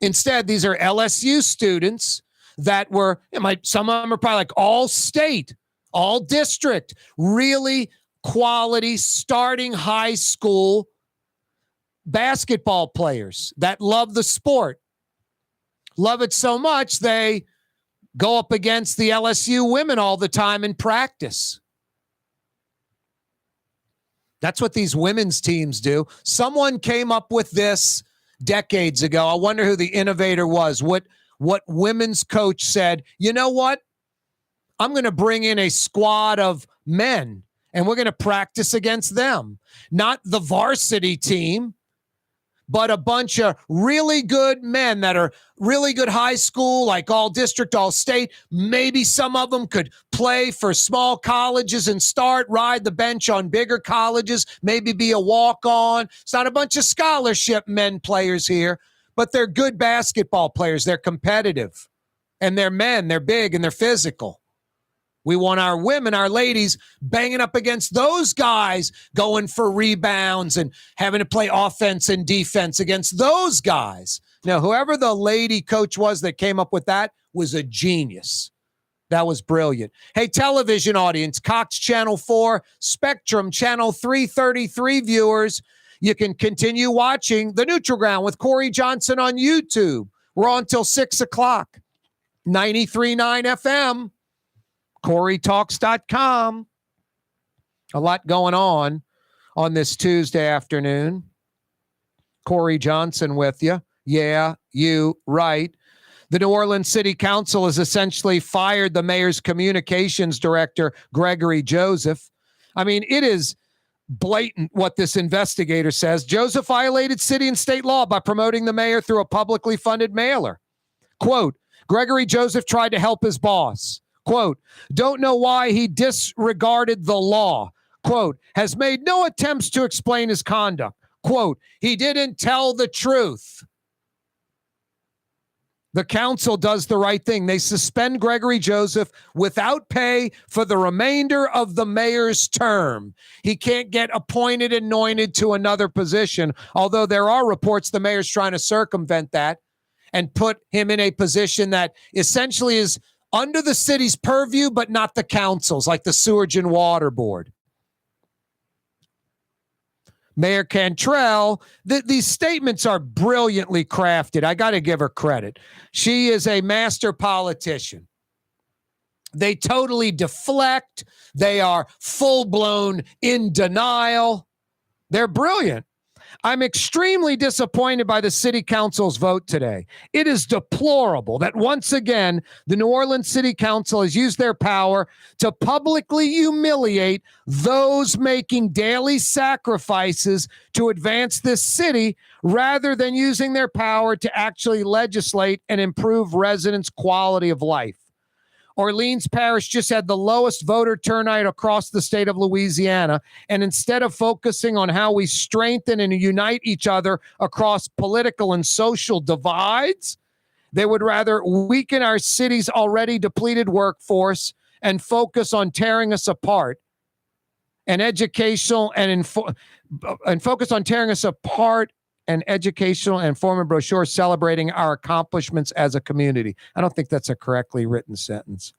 Instead, these are LSU students that were, some of them are probably like all state, all district, really quality starting high school basketball players that love the sport. Love it so much they go up against the LSU women all the time in practice. That's what these women's teams do. Someone came up with this decades ago. I wonder who the innovator was. What women's coach said, you know what? I'm going to bring in a squad of men and we're going to practice against them. Not the varsity team, but a bunch of really good men that are really good high school, like all district, all state. Maybe some of them could play for small colleges and ride the bench on bigger colleges, maybe be a walk-on. It's not a bunch of scholarship men players here, but they're good basketball players. They're competitive, and they're men. They're big, and they're physical. We want our women, our ladies, banging up against those guys, going for rebounds and having to play offense and defense against those guys. Now, whoever the lady coach was that came up with that was a genius. That was brilliant. Hey, television audience, Cox Channel 4, Spectrum Channel 333 viewers, you can continue watching The Neutral Ground with Corey Johnson on YouTube. We're on till 6 o'clock. 93.9 FM. Carjacked.com. A lot going on this Tuesday afternoon. Corey Johnson with you. Yeah, you right. The New Orleans City Council has essentially fired the mayor's communications director, Gregory Joseph. I mean, it is blatant what this investigator says. Joseph violated city and state law by promoting the mayor through a publicly funded mailer. Quote, Gregory Joseph tried to help his boss. Quote, don't know why he disregarded the law. Quote, has made no attempts to explain his conduct. Quote, he didn't tell the truth. The council does the right thing. They suspend Gregory Joseph without pay for the remainder of the mayor's term. He can't get appointed, anointed to another position, although there are reports the mayor's trying to circumvent that and put him in a position that essentially is under the city's purview, but not the council's, like the Sewerage and Water Board. Mayor Cantrell, these statements are brilliantly crafted. I got to give her credit. She is a master politician. They totally deflect. They are full-blown in denial. They're brilliant. I'm extremely disappointed by the city council's vote today. It is deplorable that once again, the New Orleans City Council has used their power to publicly humiliate those making daily sacrifices to advance this city rather than using their power to actually legislate and improve residents' quality of life. Orleans Parish just had the lowest voter turnout across the state of Louisiana, and instead of focusing on how we strengthen and unite each other across political and social divides, they would rather weaken our city's already depleted workforce and focus on tearing us apart. And educational and focus on tearing us apart. An educational and informative brochure celebrating our accomplishments as a community. I don't think that's a correctly written sentence.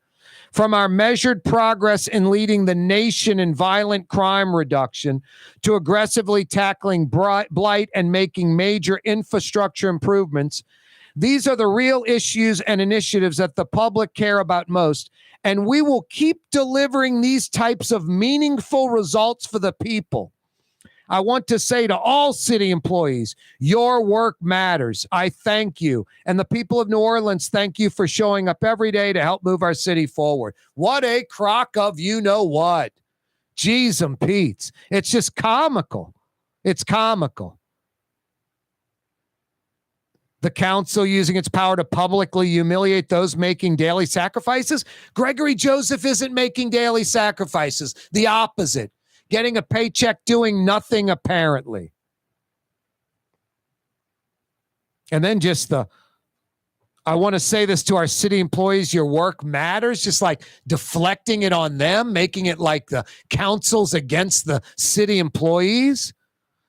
From our measured progress in leading the nation in violent crime reduction to aggressively tackling blight and making major infrastructure improvements, these are the real issues and initiatives that the public care about most, and we will keep delivering these types of meaningful results for the people. I want to say to all city employees, your work matters. I thank you. And the people of New Orleans, thank you for showing up every day to help move our city forward. What a crock of you-know-what. Jeez and Pete's. It's just comical. It's comical. The council using its power to publicly humiliate those making daily sacrifices. Gregory Joseph isn't making daily sacrifices. The opposite. Getting a paycheck, doing nothing, apparently. And then just I want to say this to our city employees, your work matters, just like deflecting it on them, making it like the council's against the city employees.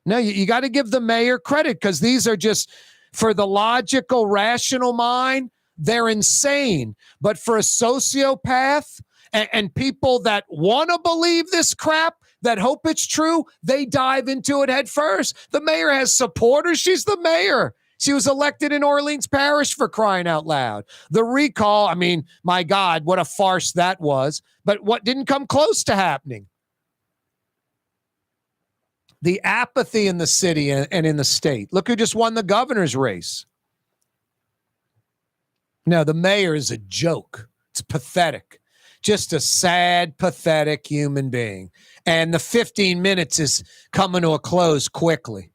No, you got to give the mayor credit because these are just, for the logical, rational mind, they're insane. But for a sociopath and people that want to believe this crap, that hope it's true, they dive into it head first. The mayor has supporters. She's the mayor. She was elected in Orleans Parish, for crying out loud. The recall, I mean, my God, what a farce that was. But what didn't come close to happening? The apathy in the city and in the state. Look who just won the governor's race. Now, the mayor is a joke. It's pathetic. Just a sad, pathetic human being. And the 15 minutes is coming to a close quickly.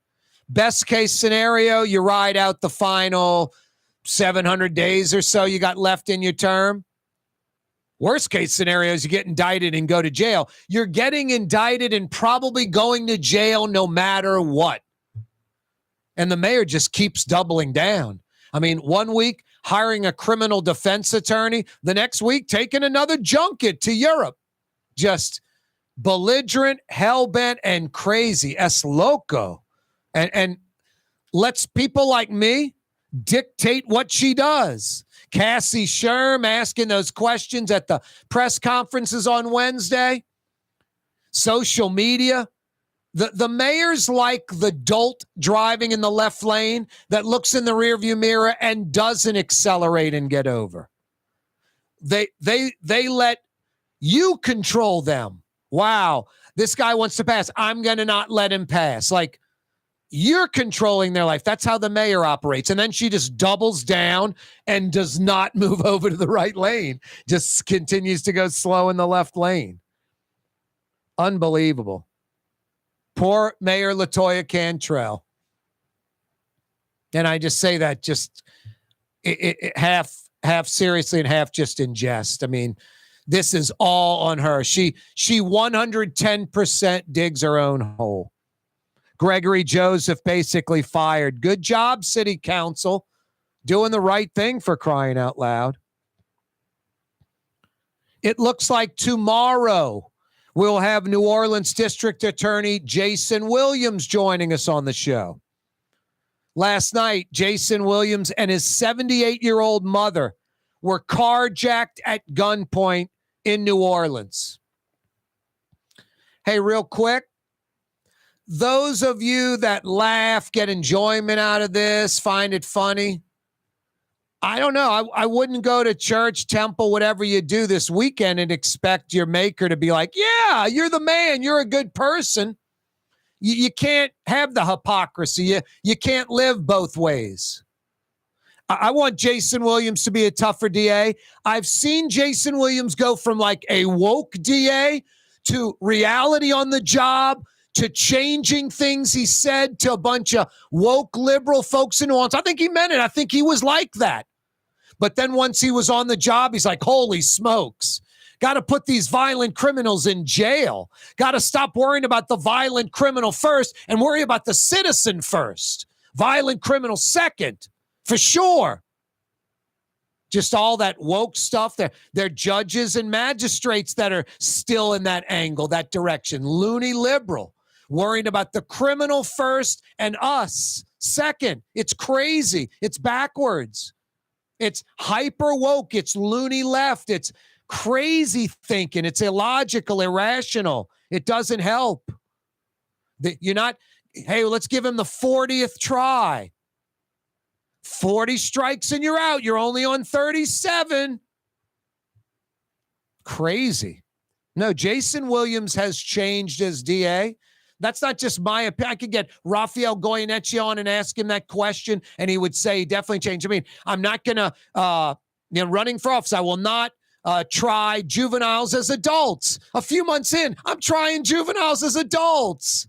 Best case scenario, you ride out the final 700 days or so you got left in your term. Worst case scenario is you get indicted and go to jail. You're getting indicted and probably going to jail no matter what. And the mayor just keeps doubling down. I mean, 1 week hiring a criminal defense attorney, the next week taking another junket to Europe. Just belligerent, hell-bent, and crazy. Es loco. And lets people like me dictate what she does. Cassie Sherm asking those questions at the press conferences on Wednesday. Social media. The mayor's like the dolt driving in the left lane that looks in the rearview mirror and doesn't accelerate and get over. They let you control them. Wow, this guy wants to pass. I'm going to not let him pass. Like, you're controlling their life. That's how the mayor operates. And then she just doubles down and does not move over to the right lane. Just continues to go slow in the left lane. Unbelievable. Poor Mayor LaToya Cantrell. And I just say that just half seriously and half just in jest. I mean, this is all on her. She 110% digs her own hole. Gregory Joseph basically fired. Good job, City Council. Doing the right thing, for crying out loud. It looks like tomorrow we'll have New Orleans District Attorney Jason Williams joining us on the show. Last night, Jason Williams and his 78-year-old mother were carjacked at gunpoint in New Orleans. Hey, real quick, those of you that laugh, get enjoyment out of this, find it funny, I don't know. I wouldn't go to church, temple, whatever you do this weekend and expect your maker to be like, yeah, you're the man. You're a good person. You can't have the hypocrisy. You can't live both ways. I want Jason Williams to be a tougher DA. I've seen Jason Williams go from like a woke DA to reality on the job to changing things he said to a bunch of woke liberal folks in New Orleans. I think he meant it. I think he was like that. But then once he was on the job, he's like, holy smokes. Got to put these violent criminals in jail. Got to stop worrying about the violent criminal first and worry about the citizen first. Violent criminal second, for sure. Just all that woke stuff. They're judges and magistrates that are still in that angle, that direction. Loony liberal. Worrying about the criminal first and us second. It's crazy. It's backwards. It's hyper woke. It's loony left. It's crazy thinking. It's illogical, irrational. It doesn't help. You're not, hey, let's give him the 40th try. 40 strikes and you're out. You're only on 37. Crazy. No, Jason Williams has changed as DA. That's not just my opinion. I could get Rafael Goyeneche on and ask him that question, and he would say he definitely changed. I mean, I'm not going to, running for office, I will not try juveniles as adults. A few months in, I'm trying juveniles as adults.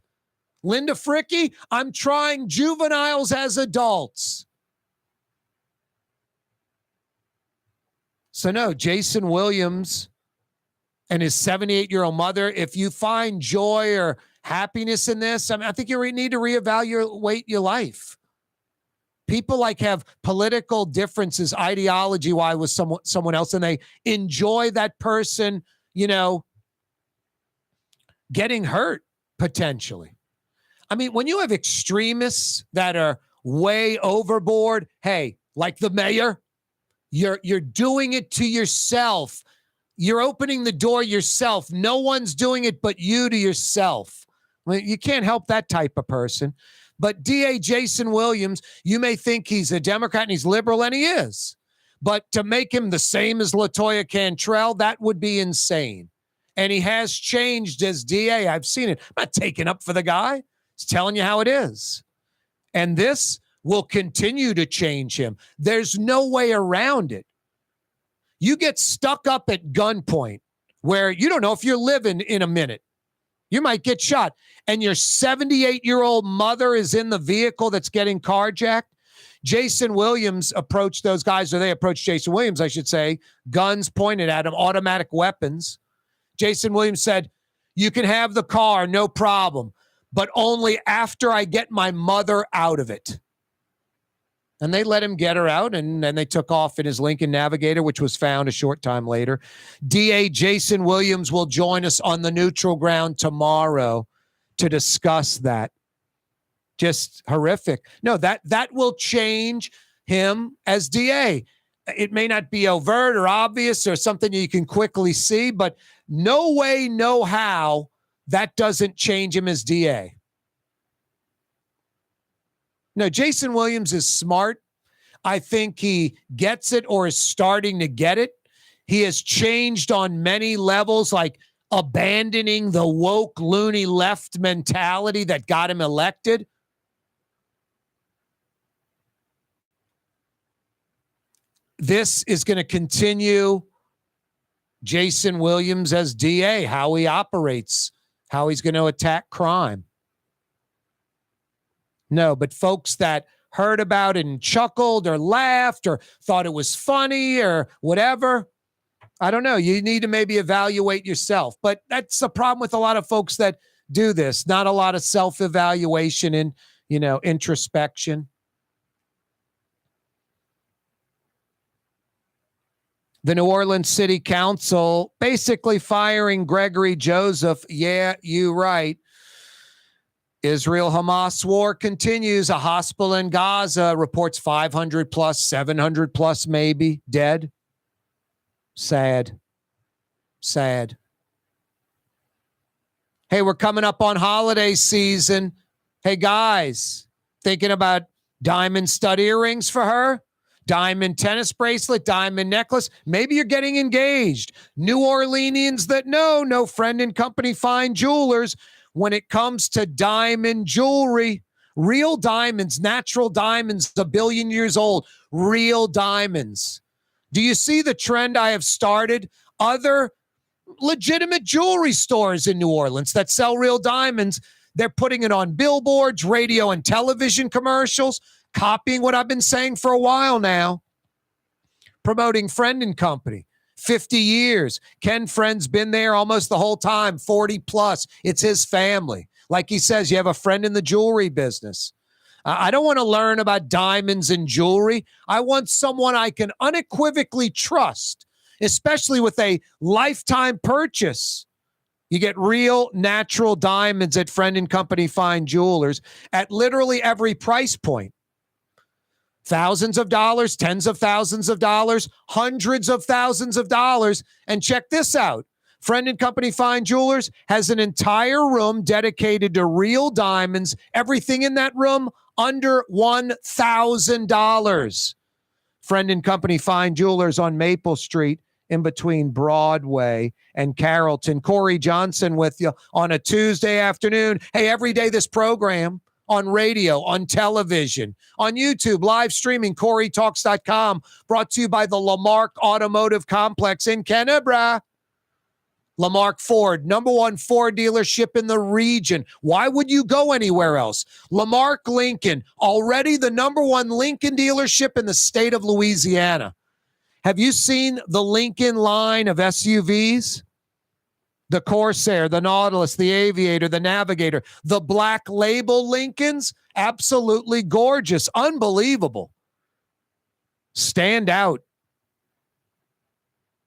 Linda Fricky, I'm trying juveniles as adults. So no, Jason Williams and his 78-year-old mother, if you find joy or happiness in this, I think you need to reevaluate your life. People like have political differences ideology-wise with someone else, and they enjoy that person, getting hurt potentially. I mean, when you have extremists that are way overboard, hey, like the mayor, you're doing it to yourself. You're opening the door yourself. No one's doing it but you to yourself. Well, you can't help that type of person. But DA Jason Williams, you may think he's a Democrat and he's liberal, and he is. But to make him the same as LaToya Cantrell, that would be insane. And he has changed as DA. I've seen it. I'm not taking up for the guy. He's telling you how it is. And this will continue to change him. There's no way around it. You get stuck up at gunpoint where you don't know if you're living in a minute. You might get shot. And your 78-year-old mother is in the vehicle that's getting carjacked. Jason Williams approached those guys, or they approached Jason Williams, I should say, guns pointed at him, automatic weapons. Jason Williams said, you can have the car, no problem, but only after I get my mother out of it. And they let him get her out, and then they took off in his Lincoln Navigator, which was found a short time later. DA Jason Williams will join us on the neutral ground tomorrow to discuss that. Just horrific. No, that will change him as DA. It may not be overt or obvious or something you can quickly see, but no way, no how that doesn't change him as DA. No, Jason Williams is smart. I think he gets it or is starting to get it. He has changed on many levels, like abandoning the woke, loony left mentality that got him elected. This is going to continue Jason Williams as DA, how he operates, how he's going to attack crime. No, but folks that heard about it and chuckled or laughed or thought it was funny or whatever, I don't know. You need to maybe evaluate yourself. But that's the problem with a lot of folks that do this. Not a lot of self-evaluation and, introspection. The New Orleans City Council basically firing Gregory Joseph. Yeah, you right. Israel-Hamas war continues. A hospital in Gaza reports 500 plus, 700 plus maybe dead. Sad. Sad. Hey, we're coming up on holiday season. Hey, guys, thinking about diamond stud earrings for her? Diamond tennis bracelet, diamond necklace. Maybe you're getting engaged. New Orleanians that know, no Friend and Company fine jewelers. When it comes to diamond jewelry, real diamonds, natural diamonds, a billion years old, real diamonds. Do you see the trend I have started? Other legitimate jewelry stores in New Orleans that sell real diamonds, they're putting it on billboards, radio and television commercials, copying what I've been saying for a while now, promoting Friend and Company. 50 years. Ken Friend's been there almost the whole time, 40 plus. It's his family. Like he says, you have a friend in the jewelry business. I don't want to learn about diamonds and jewelry. I want someone I can unequivocally trust, especially with a lifetime purchase. You get real natural diamonds at Friend and Company fine jewelers at literally every price point. Thousands of dollars, tens of thousands of dollars, hundreds of thousands of dollars. And check this out. Friend and Company Fine Jewelers has an entire room dedicated to real diamonds. Everything in that room under $1,000. Friend and Company Fine Jewelers on Maple Street in between Broadway and Carrollton. Corey Johnson with you on a Tuesday afternoon. Hey, every day this program on radio, on television, on YouTube, live streaming, CarjackTalks.com, brought to you by the Lamarck Automotive Complex in Kennebra. Lamarck Ford, #1 Ford dealership in the region. Why would you go anywhere else? Lamarck Lincoln, already the #1 Lincoln dealership in the state of Louisiana. Have you seen the Lincoln line of SUVs? The Corsair, the Nautilus, the Aviator, the Navigator, the Black Label Lincolns, absolutely gorgeous, unbelievable. Stand out.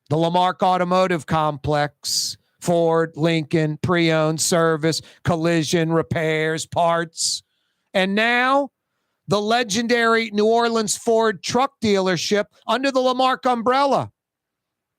The Lamarck Automotive Complex, Ford, Lincoln, pre-owned service, collision, repairs, parts. And now, the legendary New Orleans Ford truck dealership under the Lamarck umbrella.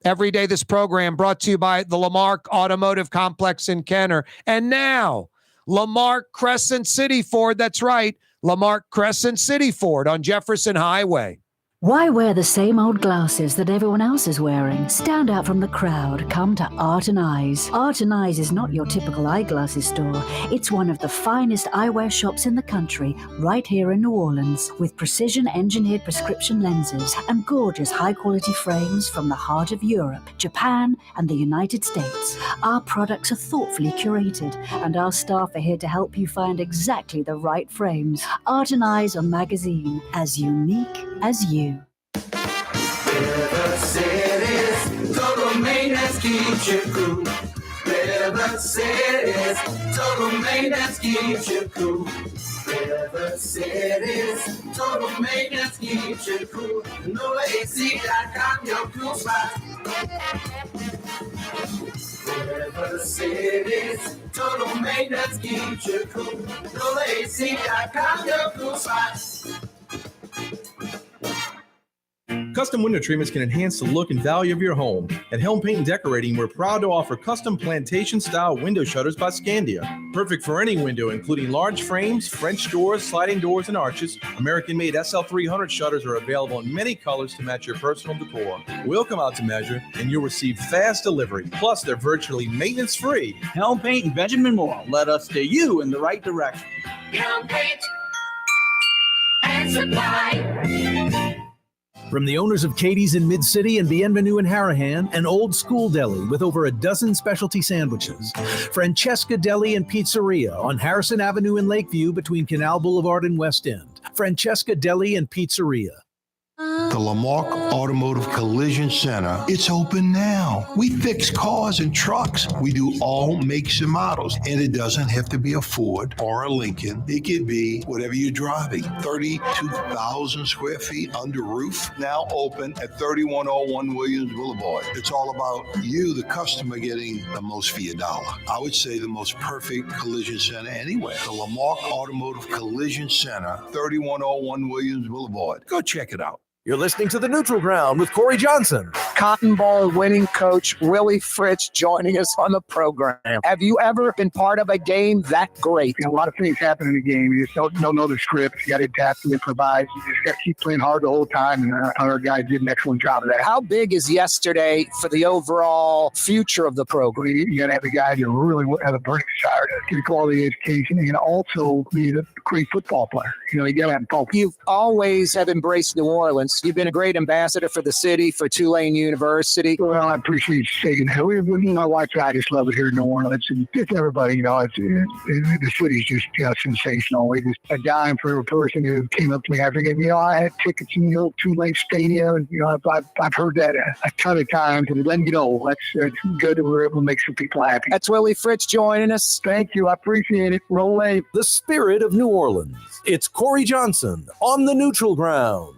Every day this program brought to you by the Lamarck Automotive Complex in Kenner. And now, Lamarck Crescent City Ford. That's right, Lamarck Crescent City Ford on Jefferson Highway. Why wear the same old glasses that everyone else is wearing? Stand out from the crowd. Come to Art and Eyes. Art and Eyes is not your typical eyeglasses store. It's one of the finest eyewear shops in the country, right here in New Orleans, with precision-engineered prescription lenses and gorgeous high-quality frames from the heart of Europe, Japan, and the United States. Our products are thoughtfully curated, and our staff are here to help you find exactly the right frames. Art and Eyes are magazine, as unique as you. River City's total maintenance keeps you cool. River City's total maintenance keeps you cool. River City's total maintenance keeps you cool. NoAC.com, your cool spot. River City's total maintenance keeps you cool. NoAC.com, your cool spot. Custom window treatments can enhance the look and value of your home. At Helm Paint and Decorating, we're proud to offer custom plantation-style window shutters by Scandia. Perfect for any window, including large frames, French doors, sliding doors, and arches. American-made SL300 shutters are available in many colors to match your personal decor. We'll come out to measure, and you'll receive fast delivery. Plus, they're virtually maintenance-free. Helm Paint and Benjamin Moore led us to you in the right direction. Helm Paint and Supply. From the owners of Katie's in Mid-City and Bienvenue in Harahan, an old school deli with over a dozen specialty sandwiches. Francesca Deli and Pizzeria on Harrison Avenue in Lakeview between Canal Boulevard and West End. Francesca Deli and Pizzeria. The Lamarck Automotive Collision Center, it's open now. We fix cars and trucks. We do all makes and models. And it doesn't have to be a Ford or a Lincoln. It could be whatever you're driving. 32,000 square feet under roof, now open at 3101 Williams Boulevard. It's all about you, the customer, getting the most for your dollar. I would say the most perfect collision center anywhere. The Lamarck Automotive Collision Center, 3101 Williams Boulevard. Go check it out. You're listening to The Neutral Ground with Corey Johnson. Cotton Bowl winning coach Willie Fritz joining us on the program. Have you ever been part of a game that great? A lot of things happen in the game. You just don't know the script. You got to adapt and improvise. You just got to keep playing hard the whole time. And our guys did an excellent job of that. How big is yesterday for the overall future of the program? You got to have a guy who really have a burning desire to get quality education and also be a great football player. You got to have both. You've always have embraced New Orleans. You've been a great ambassador for the city, for Tulane University. Well, I appreciate you saying that. My wife and I just love it here in New Orleans. And just everybody, the city's just sensational. We just a dime for a person who came up to me after the game. I had tickets in Tulane Stadium. And, I've heard that a ton of times. And letting you know, that's good that we're able to make some people happy. That's Willie Fritz joining us. Thank you. I appreciate it. Roll wave. The spirit of New Orleans. It's Corey Johnson on The Neutral Ground.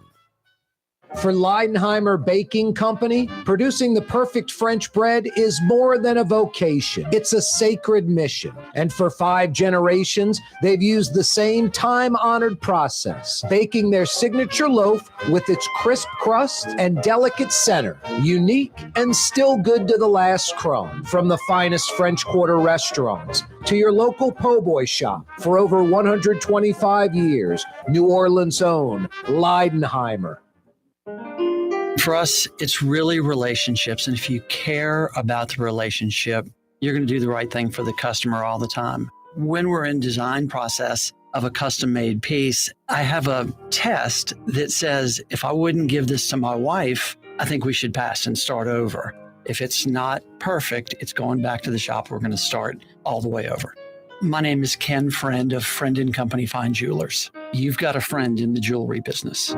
For Leidenheimer Baking Company, producing the perfect French bread is more than a vocation. It's a sacred mission. And for 5 generations, they've used the same time-honored process, baking their signature loaf with its crisp crust and delicate center, unique and still good to the last crumb. From the finest French Quarter restaurants to your local po' boy shop, for over 125 years, New Orleans' own Leidenheimer. For us, it's really relationships. And if you care about the relationship, you're going to do the right thing for the customer all the time. When we're in design process of a custom-made piece, I have a test that says, if I wouldn't give this to my wife, I think we should pass and start over. If it's not perfect, it's going back to the shop. We're going to start all the way over. My name is Ken Friend of Friend & Company Fine Jewelers. You've got a friend in the jewelry business.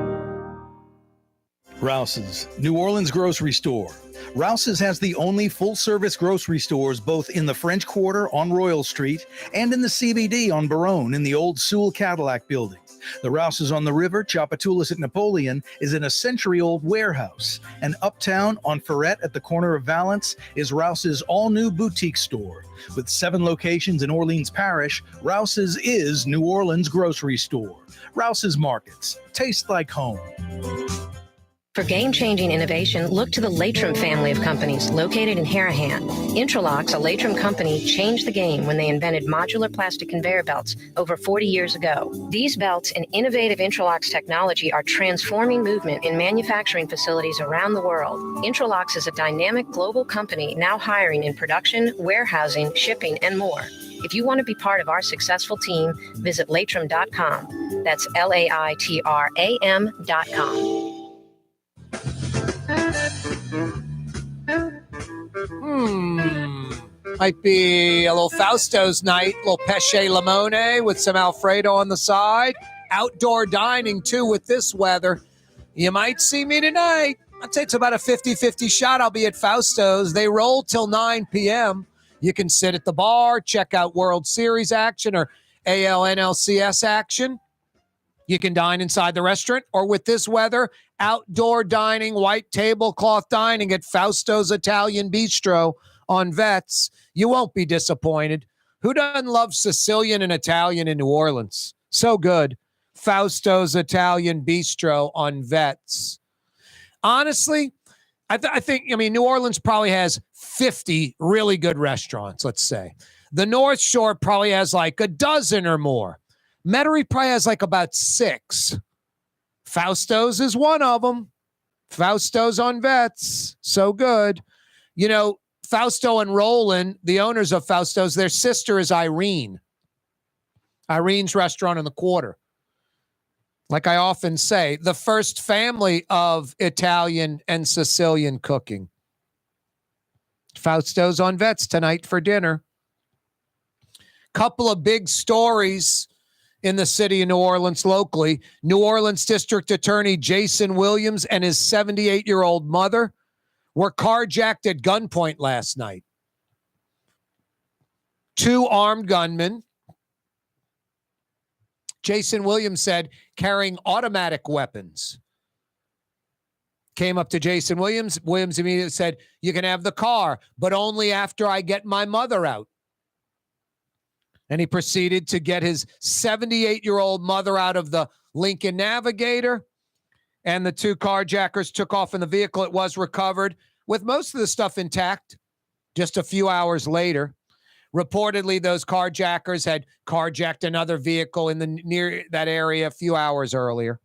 Rouse's, New Orleans grocery store. Rouse's has the only full-service grocery stores both in the French Quarter on Royal Street and in the CBD on Baronne in the old Sewell Cadillac building. The Rouse's on the river, Tchoupitoulas at Napoleon, is in a century-old warehouse. And uptown on Ferret at the corner of Valence is Rouse's all-new boutique store. With 7 locations in Orleans Parish, Rouse's is New Orleans grocery store. Rouse's Markets. Taste like home. For game-changing innovation, look to the Latrim family of companies located in Harahan. Intralocks, a Latrim company, changed the game when they invented modular plastic conveyor belts over 40 years ago. These belts and innovative Intralocks technology are transforming movement in manufacturing facilities around the world. Intralocks is a dynamic global company now hiring in production, warehousing, shipping, and more. If you want to be part of our successful team, visit Latrim.com. That's LAITRAM.com. Might be a little Fausto's night, a little pesce limone with some Alfredo on the side. Outdoor dining, too, with this weather. You might see me tonight. I'd say it's about a 50-50 shot. I'll be at Fausto's. They roll till 9 p.m. You can sit at the bar, check out World Series action or ALNLCS action. You can dine inside the restaurant, or with this weather, outdoor dining, white tablecloth dining at Fausto's Italian Bistro on Vets. You won't be disappointed. Who doesn't love Sicilian and Italian in New Orleans? So good. Fausto's Italian Bistro on Vets. Honestly, I think New Orleans probably has 50 really good restaurants, let's say. The North Shore probably has like a dozen or more. Metairie probably has like about 6. Fausto's is one of them. Fausto's on Vets. So good. You know, Fausto and Roland, the owners of Fausto's, their sister is Irene. Irene's Restaurant on the Quarter. Like I often say, the first family of Italian and Sicilian cooking. Fausto's on Vets tonight for dinner. Couple of big stories in the city of New Orleans locally. New Orleans District Attorney Jason Williams and his 78-year-old mother were carjacked at gunpoint last night. 2 armed gunmen. Jason Williams said carrying automatic weapons. Came up to Jason Williams. Williams immediately said, "You can have the car, but only after I get my mother out." And he proceeded to get his 78-year-old mother out of the Lincoln Navigator. And the 2 carjackers took off in the vehicle. It was recovered with most of the stuff intact just a few hours later. Reportedly, those carjackers had carjacked another vehicle in the near that area a few hours earlier.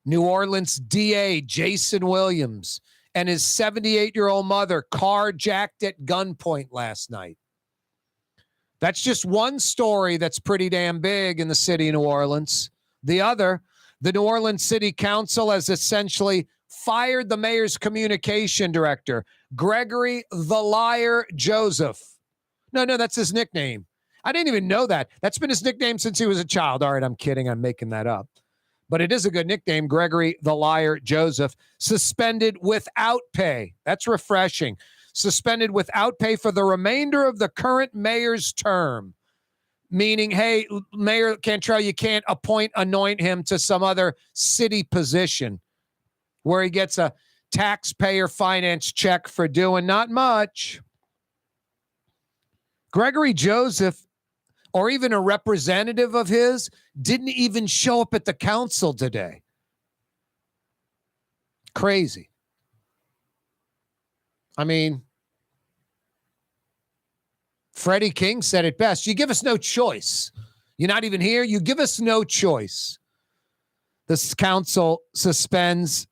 New Orleans DA Jason Williams and his 78-year-old mother carjacked at gunpoint last night. That's just one story that's pretty damn big in the city of New Orleans. The other, the New Orleans City Council has essentially fired the mayor's communication director, Gregory the Liar Joseph. No, that's his nickname. I didn't even know that. That's been his nickname since he was a child. All right, I'm kidding. I'm making that up. But it is a good nickname, Gregory the Liar Joseph. Suspended without pay. That's refreshing. Suspended without pay for the remainder of the current mayor's term. Meaning, hey, Mayor Cantrell, you can't anoint him to some other city position where he gets a taxpayer finance check for doing not much. Gregory Joseph, or even a representative of his, didn't even show up at the council today. Crazy. I mean, Freddie King said it best. You give us no choice. You're not even here. You give us no choice. This council suspends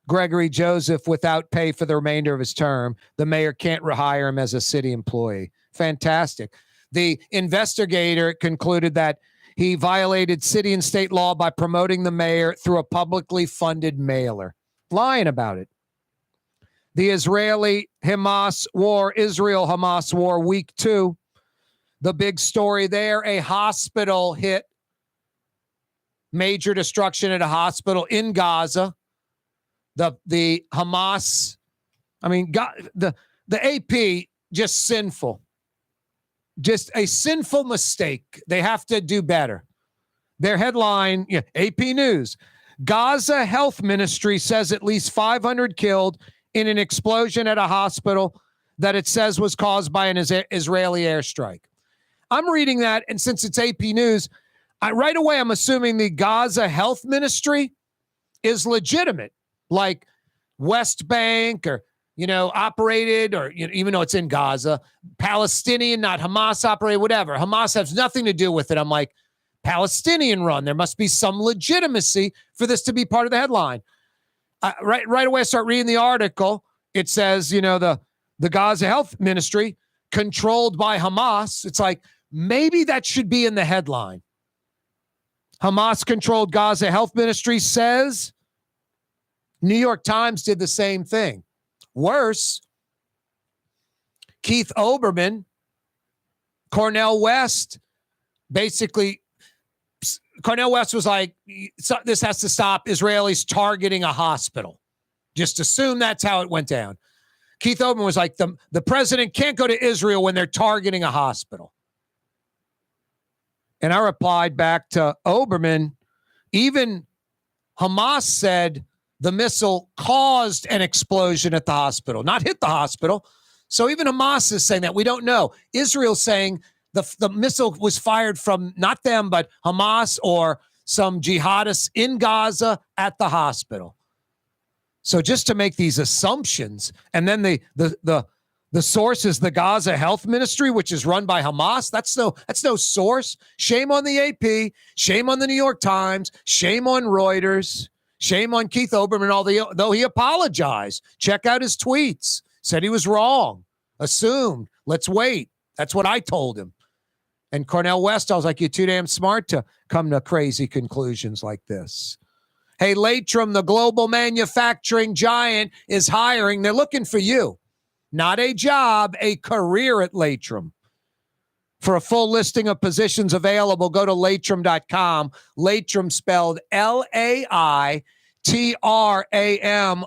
Gregory Joseph without pay for the remainder of his term. The mayor can't rehire him as a city employee. Fantastic. The investigator concluded that he violated city and state law by promoting the mayor through a publicly funded mailer. Lying about it. The Israeli-Hamas war, Israel-Hamas war, week 2. The big story there, a hospital hit. Major destruction at a hospital in Gaza. The Hamas, the AP, just sinful. Just a sinful mistake. They have to do better. Their headline, AP News, Gaza Health Ministry says at least 500 killed in an explosion at a hospital that it says was caused by an Israeli airstrike. I'm reading that, and since it's AP News, right away I'm assuming the Gaza Health Ministry is legitimate, like West Bank or, operated, or even though it's in Gaza, Palestinian, not Hamas operated, whatever. Hamas has nothing to do with it. I'm like, Palestinian run. There must be some legitimacy for this to be part of the headline. Right away, I start reading the article. It says, the Gaza Health Ministry controlled by Hamas. It's like, maybe that should be in the headline. Hamas-controlled Gaza Health Ministry says. New York Times did the same thing. Worse, Keith Olbermann, Cornell West, basically, Cornell West was like, this has to stop. Israelis targeting a hospital. Just assume that's how it went down. Keith Olbermann was like, the president can't go to Israel when they're targeting a hospital. And I replied back to Olbermann, even Hamas said the missile caused an explosion at the hospital, not hit the hospital. So even Hamas is saying that. We don't know. Israel's saying the missile was fired from not them, but Hamas or some jihadists in Gaza at the hospital. So just to make these assumptions, and then the source is the Gaza Health Ministry, which is run by Hamas. That's no source. Shame on the AP. Shame on the New York Times. Shame on Reuters. Shame on Keith Olbermann, though he apologized. Check out his tweets. Said he was wrong. Assumed. Let's wait. That's what I told him. And Cornell West, I was like, you're too damn smart to come to crazy conclusions like this. Hey, Latrim, the global manufacturing giant, is hiring. They're looking for you. Not a job, a career at Latrim. For a full listing of positions available, go to latrim.com. Latrim spelled L-A-I-T-R-A-M.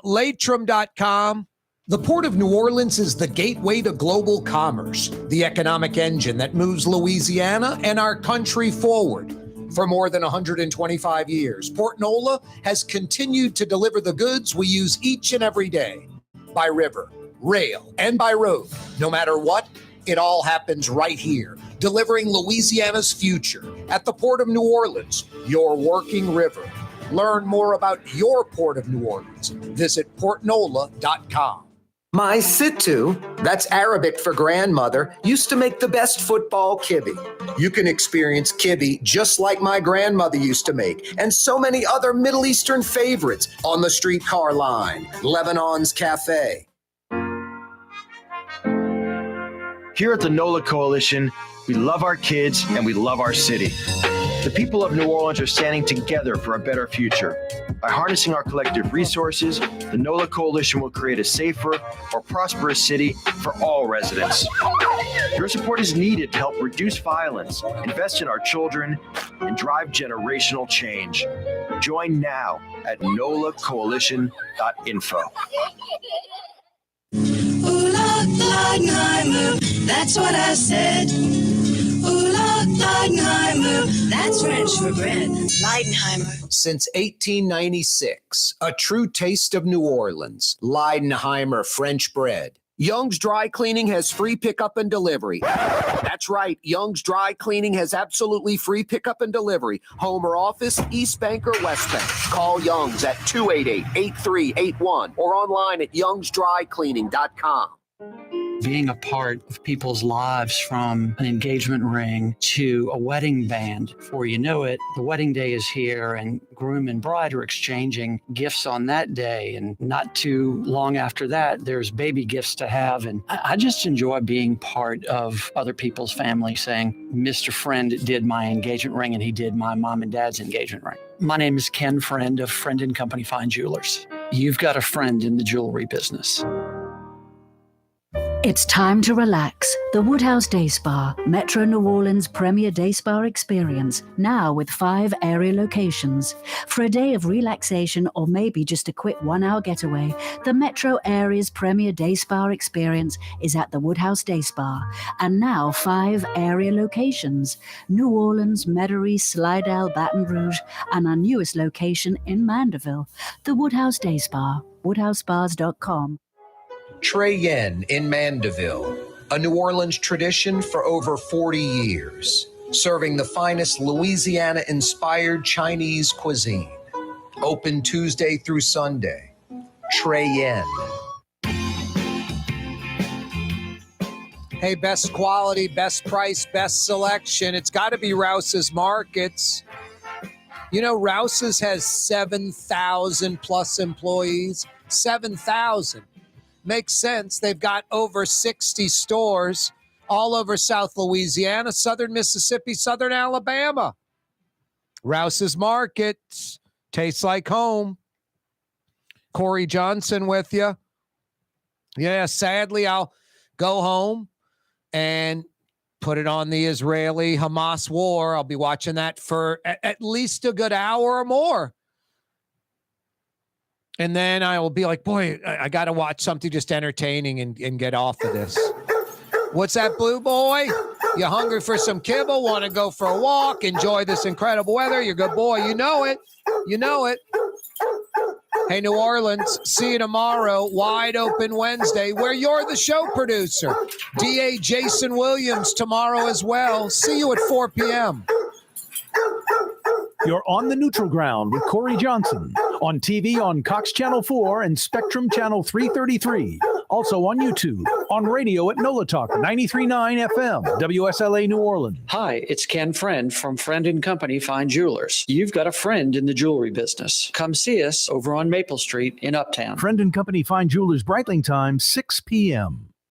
Latrim.com. The Port of New Orleans is the gateway to global commerce, the economic engine that moves Louisiana and our country forward. For more than 125 years, Port Nola has continued to deliver the goods we use each and every day. By river, rail, and by road. No matter what, it all happens right here, delivering Louisiana's future at the Port of New Orleans, your working river. Learn more about your Port of New Orleans. Visit portnola.com. My Sittu, that's Arabic for grandmother, used to make the best football kibbe. You can experience kibbe just like my grandmother used to make, and so many other Middle Eastern favorites on the streetcar line, Lebanon's Cafe. Here at the NOLA Coalition, we love our kids and we love our city. The people of New Orleans are standing together for a better future. By harnessing our collective resources, the NOLA Coalition will create a safer, more prosperous city for all residents. Your support is needed to help reduce violence, invest in our children, and drive generational change. Join now at nolacoalition.info. Ooh, Leidenheimer, that's what I said. Ooh, Leidenheimer, that's French for bread. Leidenheimer. Since 1896, a true taste of New Orleans. Leidenheimer French bread. Young's Dry Cleaning has free pickup and delivery. That's right. Young's Dry Cleaning has absolutely free pickup and delivery. Home or office, East Bank or West Bank. Call Young's at 288-8381 or online at youngsdrycleaning.com. Being a part of people's lives, from an engagement ring to a wedding band. Before you know it, the wedding day is here and groom and bride are exchanging gifts on that day. And not too long after that, there's baby gifts to have. And I just enjoy being part of other people's family, saying, Mr. Friend did my engagement ring and he did my mom and dad's engagement ring. My name is Ken Friend of Friend & Company Fine Jewelers. You've got a friend in the jewelry business. It's time to relax. The Woodhouse Day Spa, Metro New Orleans' premier day spa experience, now with 5 area locations. For a day of relaxation or maybe just a quick 1-hour getaway, the Metro area's premier day spa experience is at the Woodhouse Day Spa. And now 5 area locations: New Orleans, Metairie, Slidell, Baton Rouge, and our newest location in Mandeville. The Woodhouse Day Spa, woodhousespas.com. Trey Yen in Mandeville, a New Orleans tradition for over 40 years, serving the finest Louisiana-inspired Chinese cuisine. Open Tuesday through Sunday. Trey Yen. Hey, best quality, best price, best selection. It's got to be Rouse's Markets. You know, Rouse's has 7,000 plus employees. 7,000. Makes sense. They've got over 60 stores all over South Louisiana, Southern Mississippi, Southern Alabama. Rouse's Markets. Tastes like home. Corey Johnson with you. Yeah, sadly, I'll go home and put it on the Israeli-Hamas war. I'll be watching that for at least a good hour or more. And then I will be like, boy, I got to watch something just entertaining and get off of this. What's that, Blue Boy? You hungry for some kibble? Want to go for a walk? Enjoy this incredible weather? You're a good boy. You know it. You know it. Hey, New Orleans, see you tomorrow. Wide Open Wednesday, where you're the show producer. DA Jason Williams tomorrow as well. See you at 4 p.m. You're on the neutral ground with Corey Johnson on TV on Cox Channel 4 and Spectrum Channel 333. Also on YouTube, on radio at NOLA Talk 93.9 FM, WSLA New Orleans. Hi, it's Ken Friend from Friend & Company Fine Jewelers. You've got a friend in the jewelry business. Come see us over on Maple Street in Uptown. Friend & Company Fine Jewelers, Breitling time, 6 p.m.